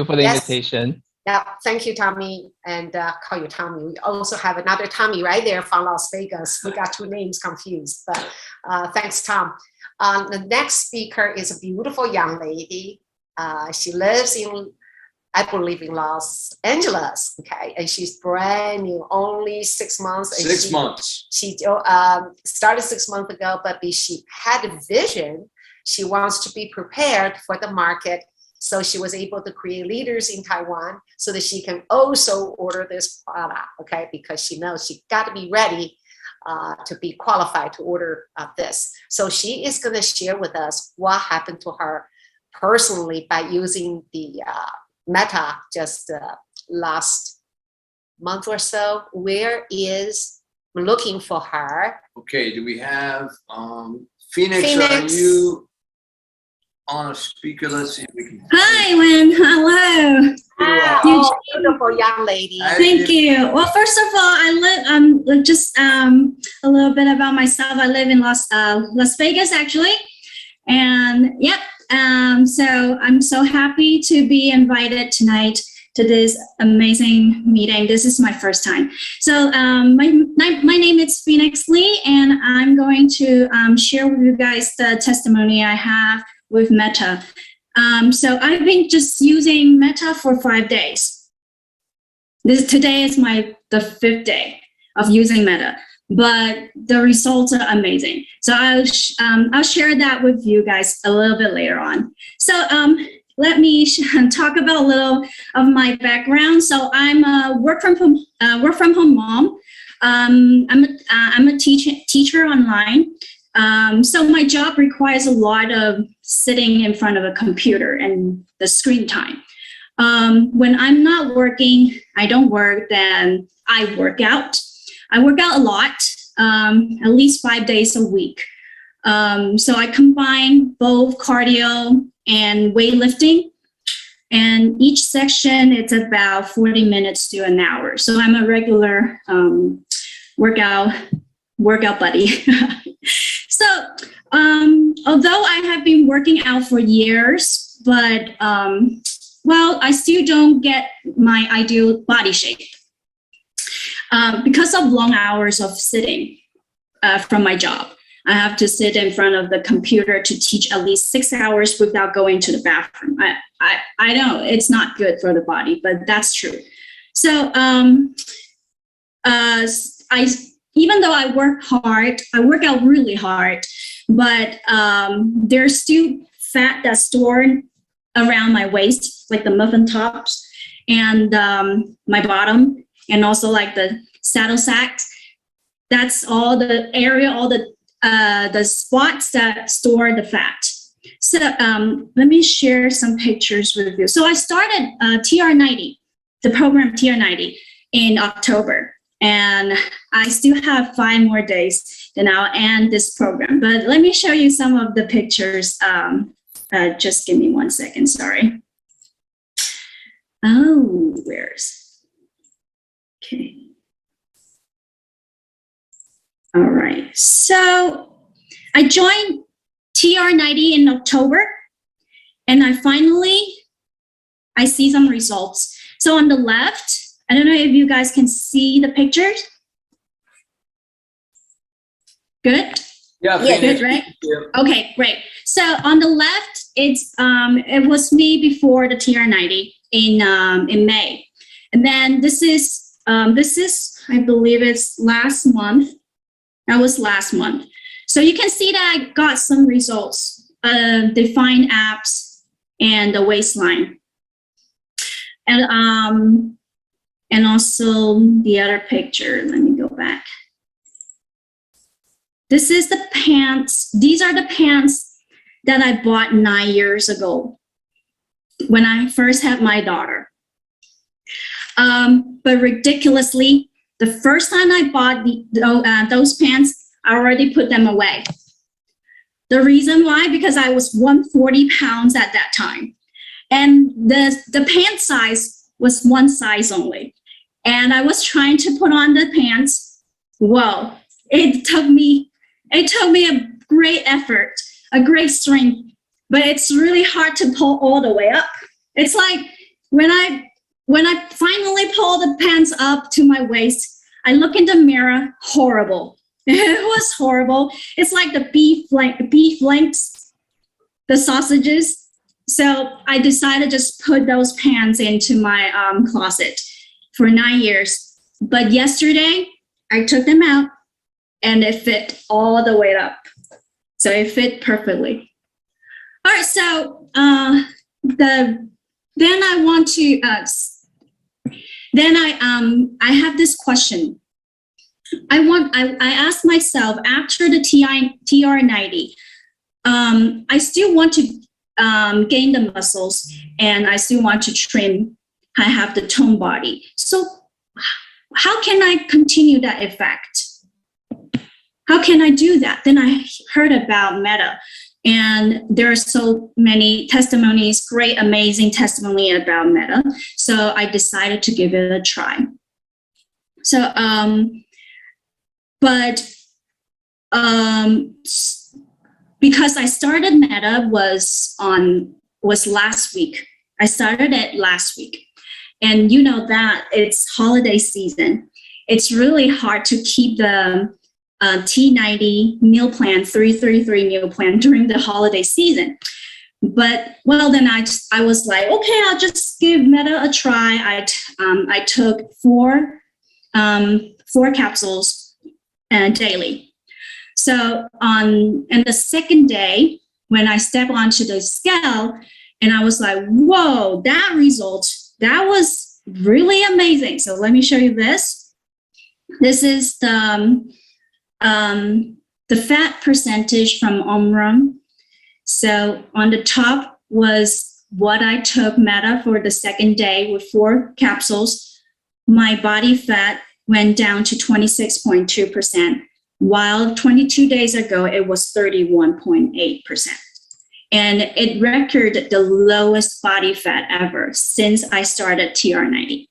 for the invitation. yeah, thank you, Tommy, and call you Tommy. We also have another Tommy right there from Las Vegas. We got two names confused, but thanks, Tom. The next speaker is a beautiful young lady. She lives in, I believe, in Los Angeles, okay? And she's brand new, only 6 months. And 6 months. She started 6 months ago, but she had a vision. She wants to be prepared for the market. So she was able to create leaders in Taiwan so that she can also order this product, okay? Because she knows she got to be ready to be qualified to order this. So she is going to share with us what happened to her personally by using the Meta just last month or so. Where is looking for her? Okay, do we have Phoenix? Phoenix. Are you on a speaker? Let's see if we can. Hi, Wen. Hello. Oh, beautiful young lady. Thank you. Well, first of all, I live just a little bit about myself. I live in Las Vegas, actually, and yep. So I'm so happy to be invited tonight to this amazing meeting. This is my first time. So my name is Phoenix Lee, and I'm going to share with you guys the testimony I have with Meta. So I've been just using Meta for 5 days. Today is the 5th day of using Meta, but the results are amazing. So I'll share that with you guys a little bit later on. So let me talk about a little of my background. So I'm a work from home mom. I'm a teacher online. So my job requires a lot of sitting in front of a computer and the screen time. When I'm not working, I don't work, then I work out. I work out a lot, at least 5 days a week. So I combine both cardio and weightlifting. And each section, it's about 40 minutes to an hour. So I'm a regular workout buddy. So although I have been working out for years, but I still don't get my ideal body shape. Because of long hours of sitting from my job. I have to sit in front of the computer to teach at least 6 hours without going to the bathroom. I know it's not good for the body, but that's true. So even though I work hard, I work out really hard, but there's still fat that's stored around my waist, like the muffin tops and my bottom, and also like the saddle sacks. That's all the area, all the spots that store the fat. So let me share some pictures with you. So I started TR90, the program TR90 in October, and I still have 5 more days, then I'll end this program. But let me show you some of the pictures. Just give me 1 second, sorry. Oh, okay. All right, so I joined TR90 in October, and I see some results. So on the left, I don't know if you guys can see the pictures. Good? Yeah, Good, right? Yeah. Okay, great. So on the left, it was me before the TR90 in May. And then this is I believe it's last month. That was last month. So you can see that I got some results, defined abs and the waistline. And also the other picture, let me go back. This is the pants. These are the pants that I bought 9 years ago when I first had my daughter. But ridiculously, the first time I bought those pants, I already put them away. The reason why, because I was 140 pounds at that time. And the pant size was one size only. And I was trying to put on the pants. Whoa, it took me a great effort, a great strength, but it's really hard to pull all the way up. It's like when I finally pull the pants up to my waist, I look in the mirror, horrible. It was horrible. It's like the beef links, the sausages. So I decided to just put those pants into my closet for 9 years. But yesterday, I took them out and it fit all the way up. So it fit perfectly. All right, so I have this question. I asked myself after the TR90, I still want to gain the muscles and I still want to trim. I have the toned body. So how can I continue that effect? How can I do that? Then I heard about Meta, and there are so many testimonies, great, amazing testimony about Meta. So I decided to give it a try. So, because I started Meta was last week. I started it last week. And you know that it's holiday season. It's really hard to keep the T90 meal plan, 333 meal plan during the holiday season. But well, then I was like, okay, I'll just give Meta a try. I took four capsules daily. So and the second day, when I stepped onto the scale, and I was like, whoa, that result, that was really amazing. So let me show you this. This is the fat percentage from Omron. So on the top was what I took Meta for the second day with 4 capsules. My body fat went down to 26.2%, while 22 days ago, it was 31.8%. And it recorded the lowest body fat ever since I started TR90.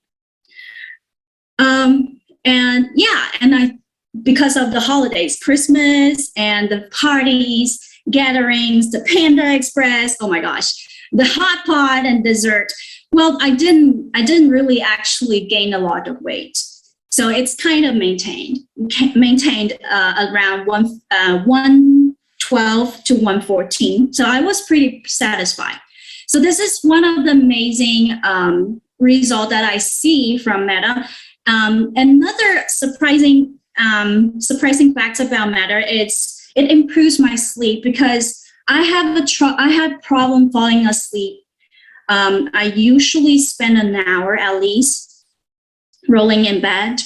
Because of the holidays, Christmas and the parties, gatherings, the Panda Express, oh my gosh, the hot pot and dessert. Well, I didn't really actually gain a lot of weight. So it's kind of maintained around 112 to 114. So I was pretty satisfied. So this is one of the amazing result that I see from Meta. Another surprising facts about Meta is it improves my sleep because I had problem falling asleep. I usually spend an hour at least rolling in bed,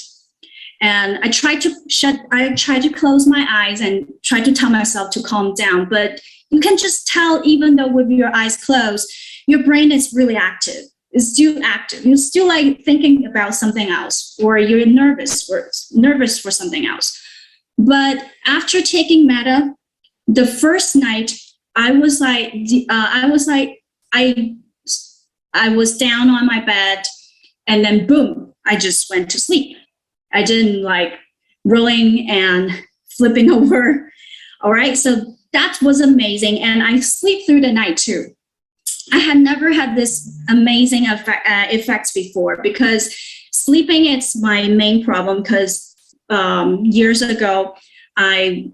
and I try to close my eyes and try to tell myself to calm down. But you can just tell, even though with your eyes closed, your brain is really active. It's still active. You're still like thinking about something else, or you're nervous for something else. But after taking Meta, the first night I was down on my bed, and then boom, I just went to sleep. I didn't like rolling and flipping over. All right, so that was amazing, and I sleep through the night too. I had never had this amazing effects before, because sleeping is my main problem. Because years ago, I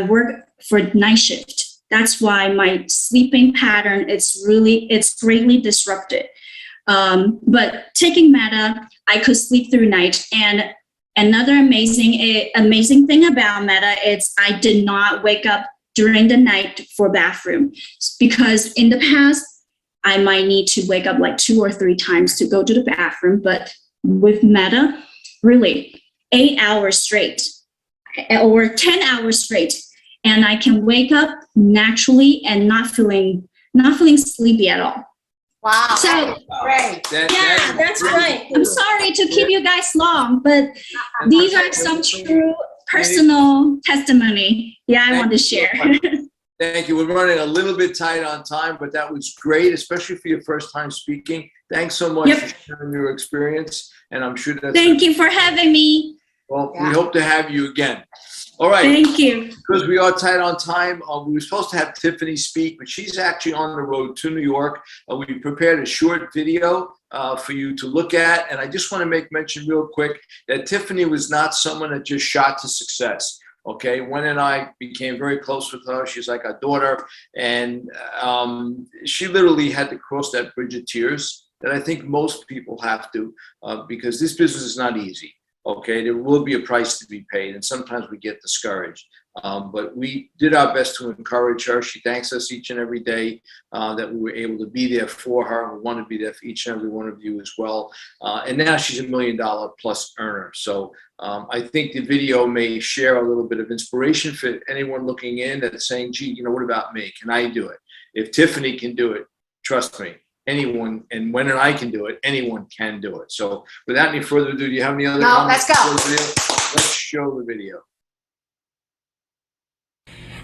work for night shift. That's why my sleeping pattern it's greatly disrupted. But taking Meta, I could sleep through night. And another amazing thing about Meta is I did not wake up during the night for bathroom, because in the past I might need to wake up like 2 or 3 times to go to the bathroom. But with Meta, really 8 hours straight or 10 hours straight, and I can wake up naturally and not feeling sleepy at all. Wow. So great. that's right. I'm sorry to keep you guys long, but these are some true personal testimony. Yeah, I want to share. Thank you. We're running a little bit tight on time, but that was great, especially for your first time speaking. Thanks so much for sharing your experience, and I'm sure that's. Thank you for having me. Well, we hope to have you again. All right. Thank you. Because we are tight on time, we were supposed to have Tiffany speak, but she's actually on the road to New York. We prepared a short video for you to look at. And I just want to make mention real quick that Tiffany was not someone that just shot to success. Okay, Wen and I became very close with her. She's like our daughter. And she literally had to cross that bridge of tears that I think most people have to, because this business is not easy. Okay, there will be a price to be paid, and sometimes we get discouraged. But we did our best to encourage her. She thanks us each and every day that we were able to be there for her. We want to be there for each and every one of you as well. And now she's $1 million plus earner. So I think the video may share a little bit of inspiration for anyone looking in that's saying, gee, what about me? Can I do it? If Tiffany can do it, trust me. Anyone, and Wen and I can do it, anyone can do it. So without any further ado, do you have any other comments? Let's go. Let's show the video.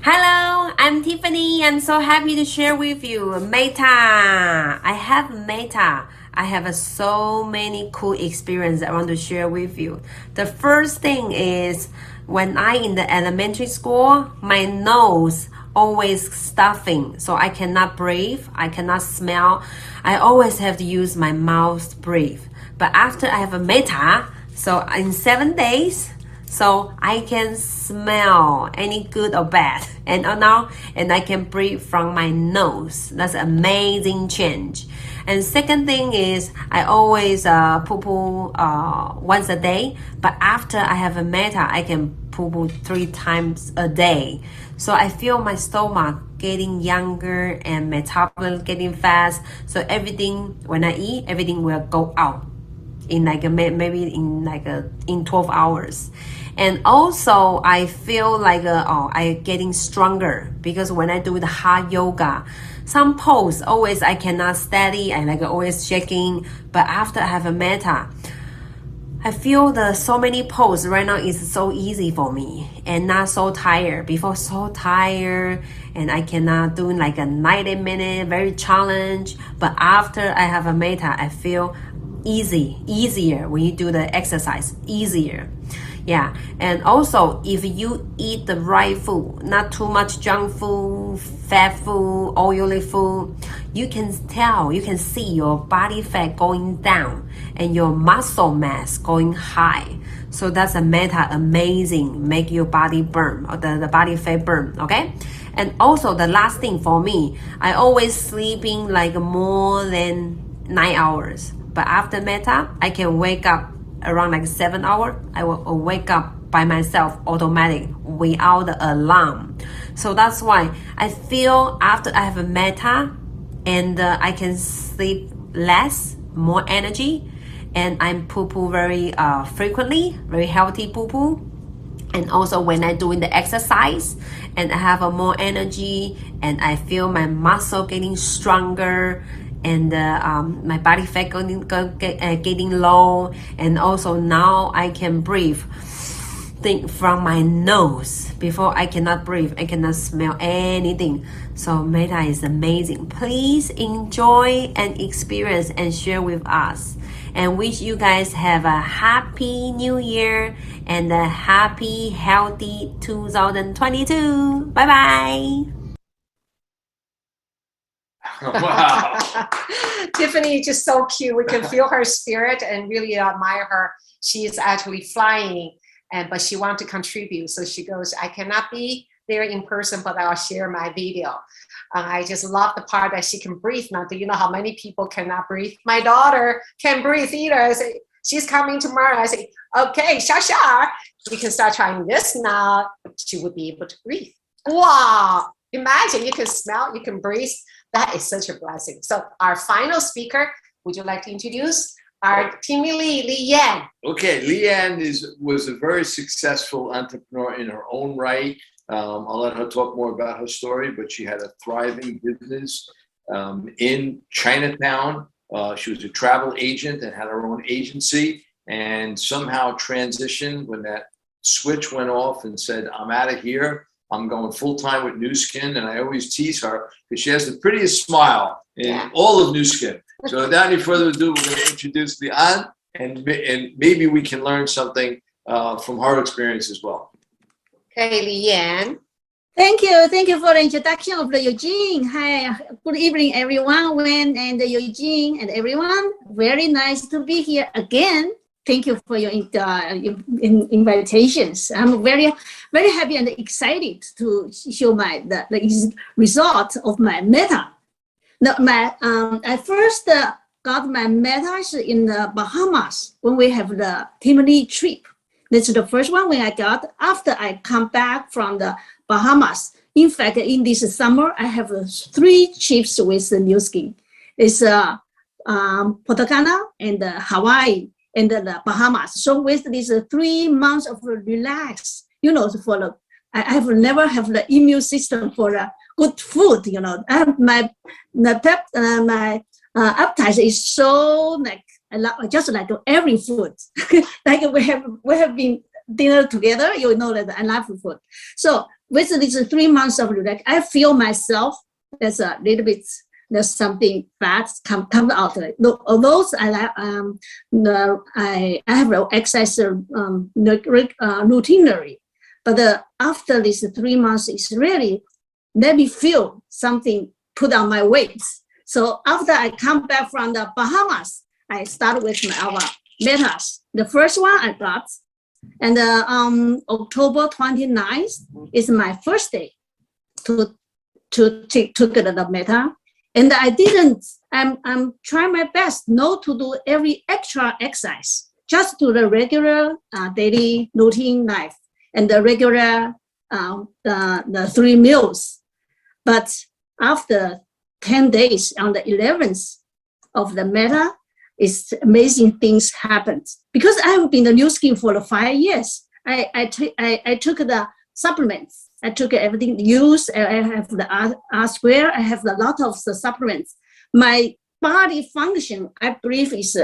Hello, I'm Tiffany. I'm so happy to share with you Meta. I have Meta. I have so many cool experiences I want to share with you. The first thing is when I in the elementary school, my nose always stuffing, so I cannot breathe, I cannot smell. I always have to use my mouth to breathe. But after I have a Meta, so in 7 days, so I can smell any good or bad, and now I can breathe from my nose. That's an amazing change. And second thing is I always poo-poo once a day, but after I have a Meta, I can poo-poo 3 times a day. So I feel my stomach getting younger and metabolism getting fast. So everything, when I eat, everything will go out in like maybe in 12 hours. And also I feel like I getting stronger, because when I do the hot yoga, some pose always I cannot steady, I like always shaking. But after I have a Meta, I feel so many poses right now is so easy for me and not so tired. Before so tired and I cannot do like a 90-minute very challenge. But after I have a Meta, I feel easier when you do the exercise, easier. Yeah, and also if you eat the right food, not too much junk food, fat food, oily food, you can tell, you can see your body fat going down and your muscle mass going high. So that's a meta amazing, make your body burn, or the body fat burn, okay? And also the last thing for me, I always sleeping like more than 9 hours. But after meta, I can wake up around like 7 hours. I will wake up by myself automatic without the alarm. So that's why I feel after I have a meta and I can sleep less, more energy, and I'm poo-poo very frequently, very healthy poo-poo. And also when I doing the exercise and I have a more energy and I feel my muscle getting stronger and my body fat getting low, and also now I can breathe think from my nose. Before I cannot breathe, I cannot smell anything. So meta is amazing. Please enjoy and experience and share with us, and wish you guys have a happy new year and a happy healthy 2022. Bye bye. Wow. Tiffany is just so cute. We can feel her spirit and really admire her. She is actually flying, but she wants to contribute. So she goes, I cannot be there in person, but I'll share my video. I just love the part that she can breathe now. Do you know how many people cannot breathe? My daughter can't breathe either. I say, she's coming tomorrow. I say, okay, Shasha, we can start trying this now. She would be able to breathe. Wow. Imagine you can smell, you can breathe. That is such a blessing. So our final speaker, would you like to introduce our Timmy Lee Yan? Okay, Leanne was a very successful entrepreneur in her own right. I'll let her talk more about her story, but she had a thriving business in Chinatown. She was a travel agent and had her own agency, and somehow transitioned when that switch went off and said, I'm out of here. I'm going full-time with New Skin, and I always tease her because she has the prettiest smile in all of New Skin. So without any further ado, we're going to introduce Leanne, and maybe we can learn something from her experience as well. Okay, Leanne. Thank you for the introduction of the Eugene. Hi, good evening, everyone. Wen and Eugene and everyone. Very nice to be here again. Thank you for your invitations. I'm very, very happy and excited to show the result of my meta. I first got my metas in the Bahamas when we have the Timony trip. That's the first one when I got after I come back from the Bahamas. In fact, in this summer, I have 3 trips with the New Skin. It's Puerto Cana and Hawaii and the Bahamas. So with these 3 months of relax, I have never have the immune system for good food. My appetite is so just like every food. Like we have been dinner together. That I love food. So with these 3 months of relax, I feel myself there's a little bit. There's something bad come out. Although I have exercise routinely, but after these 3 months, it's really let me feel something put on my weight. So after I come back from the Bahamas, I start with our metas. The first one I got, and October 29th is my first day to take the meta. And I'm trying my best not to do every extra exercise, just do the regular daily routine life and the regular the 3 meals. But after 10 days, on the 11th of the meta, it's amazing things happened. Because I have been the New Skin for 5 years. I took the supplements. I took everything used. I have the R-square. I have a lot of the supplements. My body function, I believe, is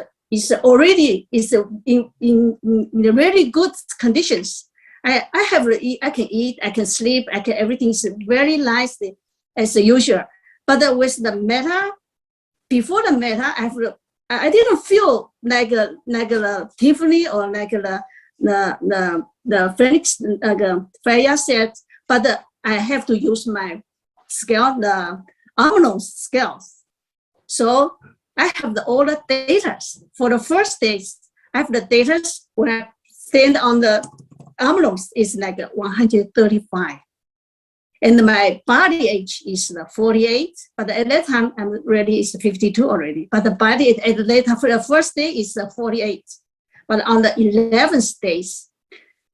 already in really good conditions. I can eat, I can sleep, everything is very nice as usual. But with the meta, before the meta, I didn't feel like a Tiffany or like Phoenix, Freya said, but I have to use my scale, the Arnold scales. So I have all the data. For the first days, I have the data when I stand on the envelopes is like 135. And my body age is 48, but at that time I'm ready is 52 already. But the body at later for the first day is 48. But on the 11th days,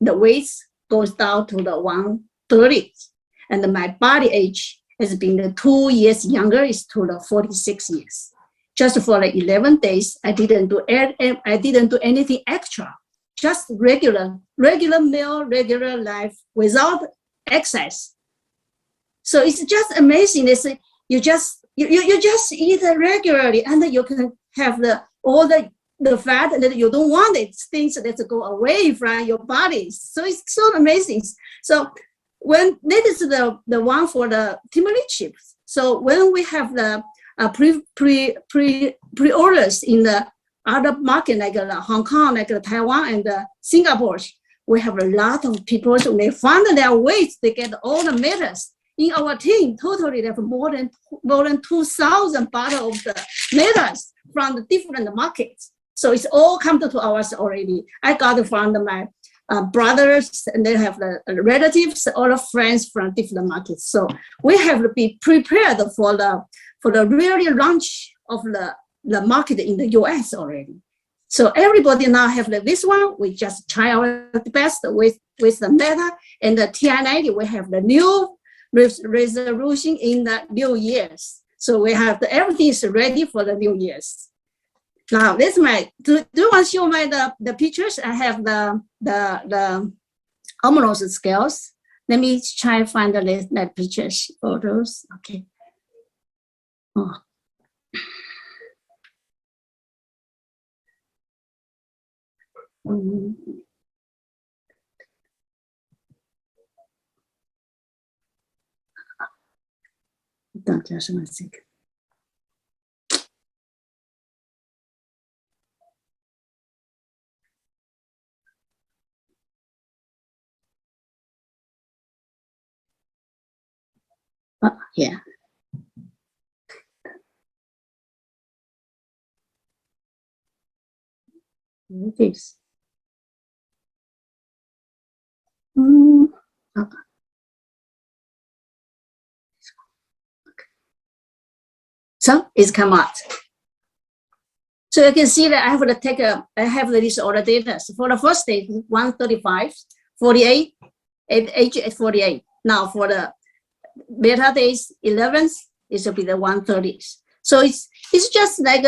the weight goes down to the 130. And my body age has been 2 years younger, is to the 46 years. Just for the 11 days, I didn't do anything extra. Just regular meal, regular life without excess. So it's just amazing. It's, you just eat regularly, and you can have all the fat that you don't want. It's things that go away from your body. So it's so amazing. So when that is the one for the timothy chips. So when we have the pre-orders in the other market like Hong Kong, like Taiwan and Singapore, we have a lot of people. So they find their ways. They get all the metals. In our team, totally they have more than 2,000 bottles of the metals from the different markets. So it's all come to ours already. I got it from my brothers, and they have the relatives, all the friends from different markets. So we have to be prepared for the really launch of the market in the US already. So everybody now have this one. We just try our best with the Meta and the TI-90. We have the new resolution in the new years. So we have everything is ready for the new years. Now this do you want to show the pictures? I have the almost scales. Let me try to find the pictures, photos. Okay. Oh. Just a second. Yeah. This. Okay. So it's come out. So you can see that I have this order data. So for the first day, 135, 48, age at 48. Now for the beta days, 11th, it will be the 130s. So it's just like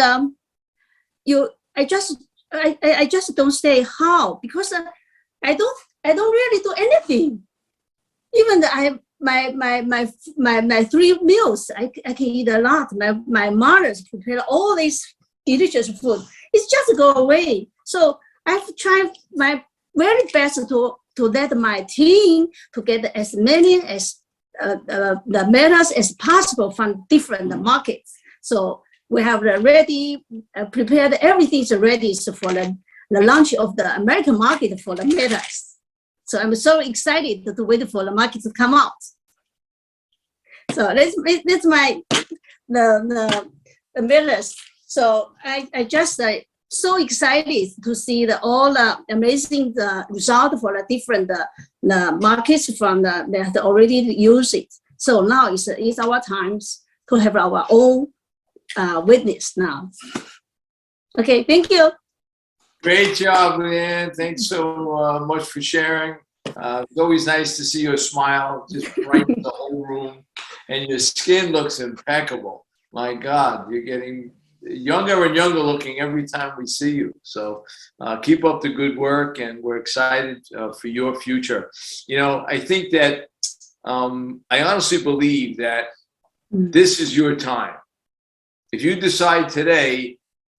I just don't say how, because I don't really do anything. Even I have my 3 meals, I can eat a lot. My mother's prepare all these delicious food. It's just go away. So I've tried my very best to let my team to get as many as the metals as possible from different markets. So we have the ready, prepared, everything's ready for the launch of the American market for the metals. So I'm so excited to wait for the market to come out. So that's my the metals. So I just so excited to see all the amazing result for the different the markets from that already use it. So now it's our times to have our own witness now. Okay, thank you. Great job, Leanne. Thanks so much for sharing. It's always nice to see your smile, just brightens the whole room, and your skin looks impeccable. My God, you're getting younger and younger looking every time we see you. So keep up the good work, and we're excited for your future. You know, I think that I honestly believe that this is your time. If you decide today,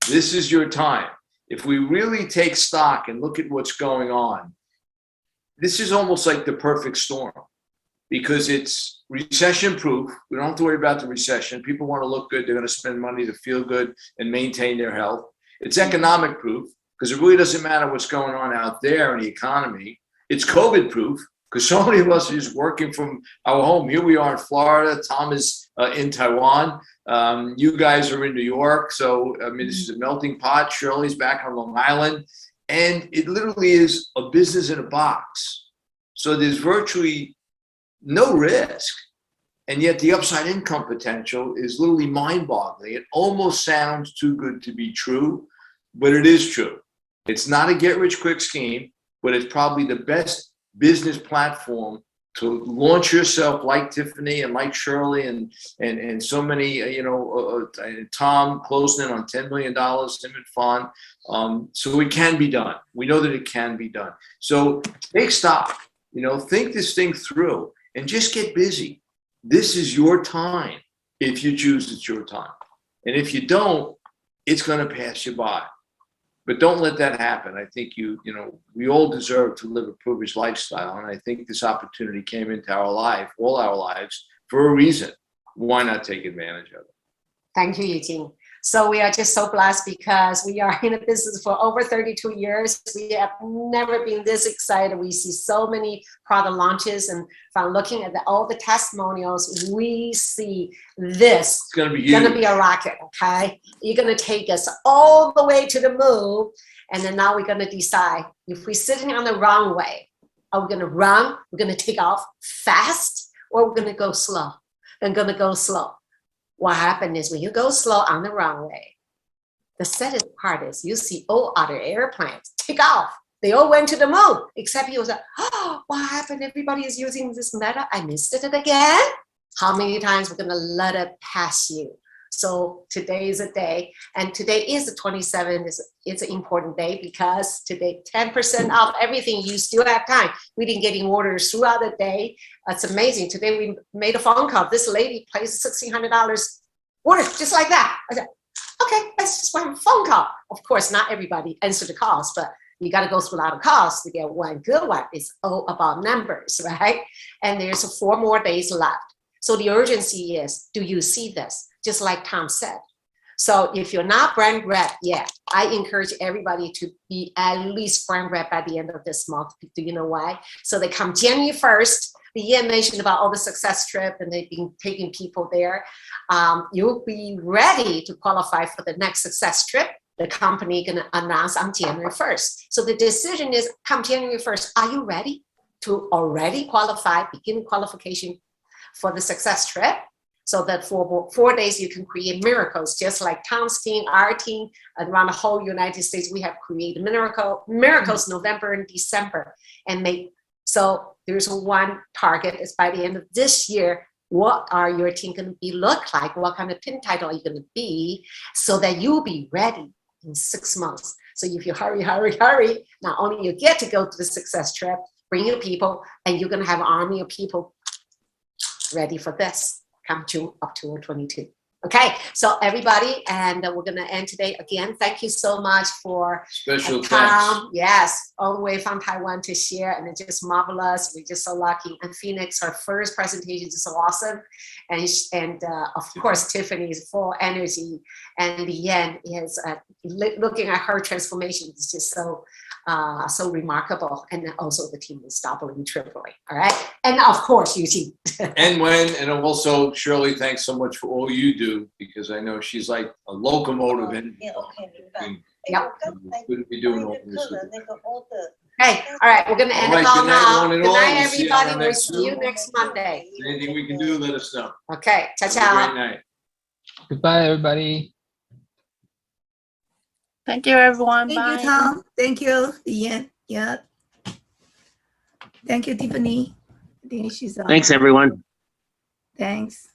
this is your time. If we really take stock and look at what's going on, this is almost like the perfect storm, because it's recession proof. We don't have to worry about the recession. People want to look good. They're going to spend money to feel good and maintain their health. It's economic proof. because it really doesn't matter what's going on out there in the economy. It's COVID proof because so many of us are just working from our home. Here we are in Florida. Tom is in Taiwan. You guys are in New York. So, I mean, this is a melting pot. Shirley's back on Long Island. And it literally is a business in a box. So there's virtually no risk. And yet the upside income potential is literally mind-boggling. It almost sounds too good to be true, but it is true. It's not a get-rich-quick scheme, but it's probably the best business platform to launch yourself like Tiffany and like Shirley and so many, Tom closing in on $10 million, him and Fawn. So it can be done. We know that it can be done. So take stock, think this thing through and just get busy. This is your time. If you choose, it's your time. And if you don't, it's going to pass you by. But don't let that happen. I think we all deserve to live a privileged lifestyle. And I think this opportunity came into our life, all our lives, for a reason. Why not take advantage of it? Thank you, Eugene. So we are just so blessed because we are in a business for over 32 years. We have never been this excited. We see so many product launches, and from looking at all the testimonials, we see this. It's going to be huge. Going to be a rocket, okay? You're going to take us all the way to the moon, and then now we're going to decide if we're sitting on the wrong way. Are we going to run? We're going to take off fast, or we're going to go slow? And going to go slow. What happened is when you go slow on the runway, the saddest part is you see all other airplanes take off. They all went to the moon, except you was like, oh, what happened? Everybody is using this metal. I missed it again. How many times we're gonna let it pass you? So today is a day, and today is the 27th. It's an important day because today 10% off everything. You still have time. We've been getting orders throughout the day. It's amazing. Today we made a phone call. This lady placed $1,600 order just like that. I said, okay, let's just have a phone call. Of course, not everybody answered the calls, but you got to go through a lot of calls to get one good one. It's all about numbers, right? And there's 4 more days left. So the urgency is, do you see this? Just like Tom said. So if you're not brand rep yet, I encourage everybody to be at least brand rep by the end of this month. Do you know why? So they come January 1st. Ian mentioned about all the success trip and they've been taking people there. You'll be ready to qualify for the next success trip. The company gonna announce on January 1st. So the decision is come January 1st, are you ready to already qualify, begin qualification for the success trip? So that for 4 days, you can create miracles, just like Tom's team, our team, around the whole United States, we have created miracles November and December. So there's one target is by the end of this year, what are your team going to be look like? What kind of pin title are you going to be so that you'll be ready in 6 months? So if you hurry, not only you get to go to the success trip, bring your people, and you're going to have an army of people ready for this. Come June up to 22. Okay, so everybody, and we're gonna end today again. Thank you so much for special Tom. thanks. Yes, all the way from Taiwan to share, and it's just marvelous. We're just so lucky. And Phoenix, her first presentation is so awesome, and of course Tiffany's full energy, and Yan is looking at her transformation is just so remarkable, and also the team is doubling, tripling. All right, and of course Eugene. and also Shirley, thanks so much for all you do, because I know she's like a locomotive and couldn't be doing all this. Hey, all right, we're gonna end the call now. Good night, everybody. We'll see you next Monday. Anything we can do, let us know. Okay, ciao, Have a ciao. great night. Goodbye, everybody. Thank you, everyone. Thank Bye. you, Tom. Thank you, Ian. Yeah. Thank you, Tiffany. I think she's on. Thanks, everyone. Thanks.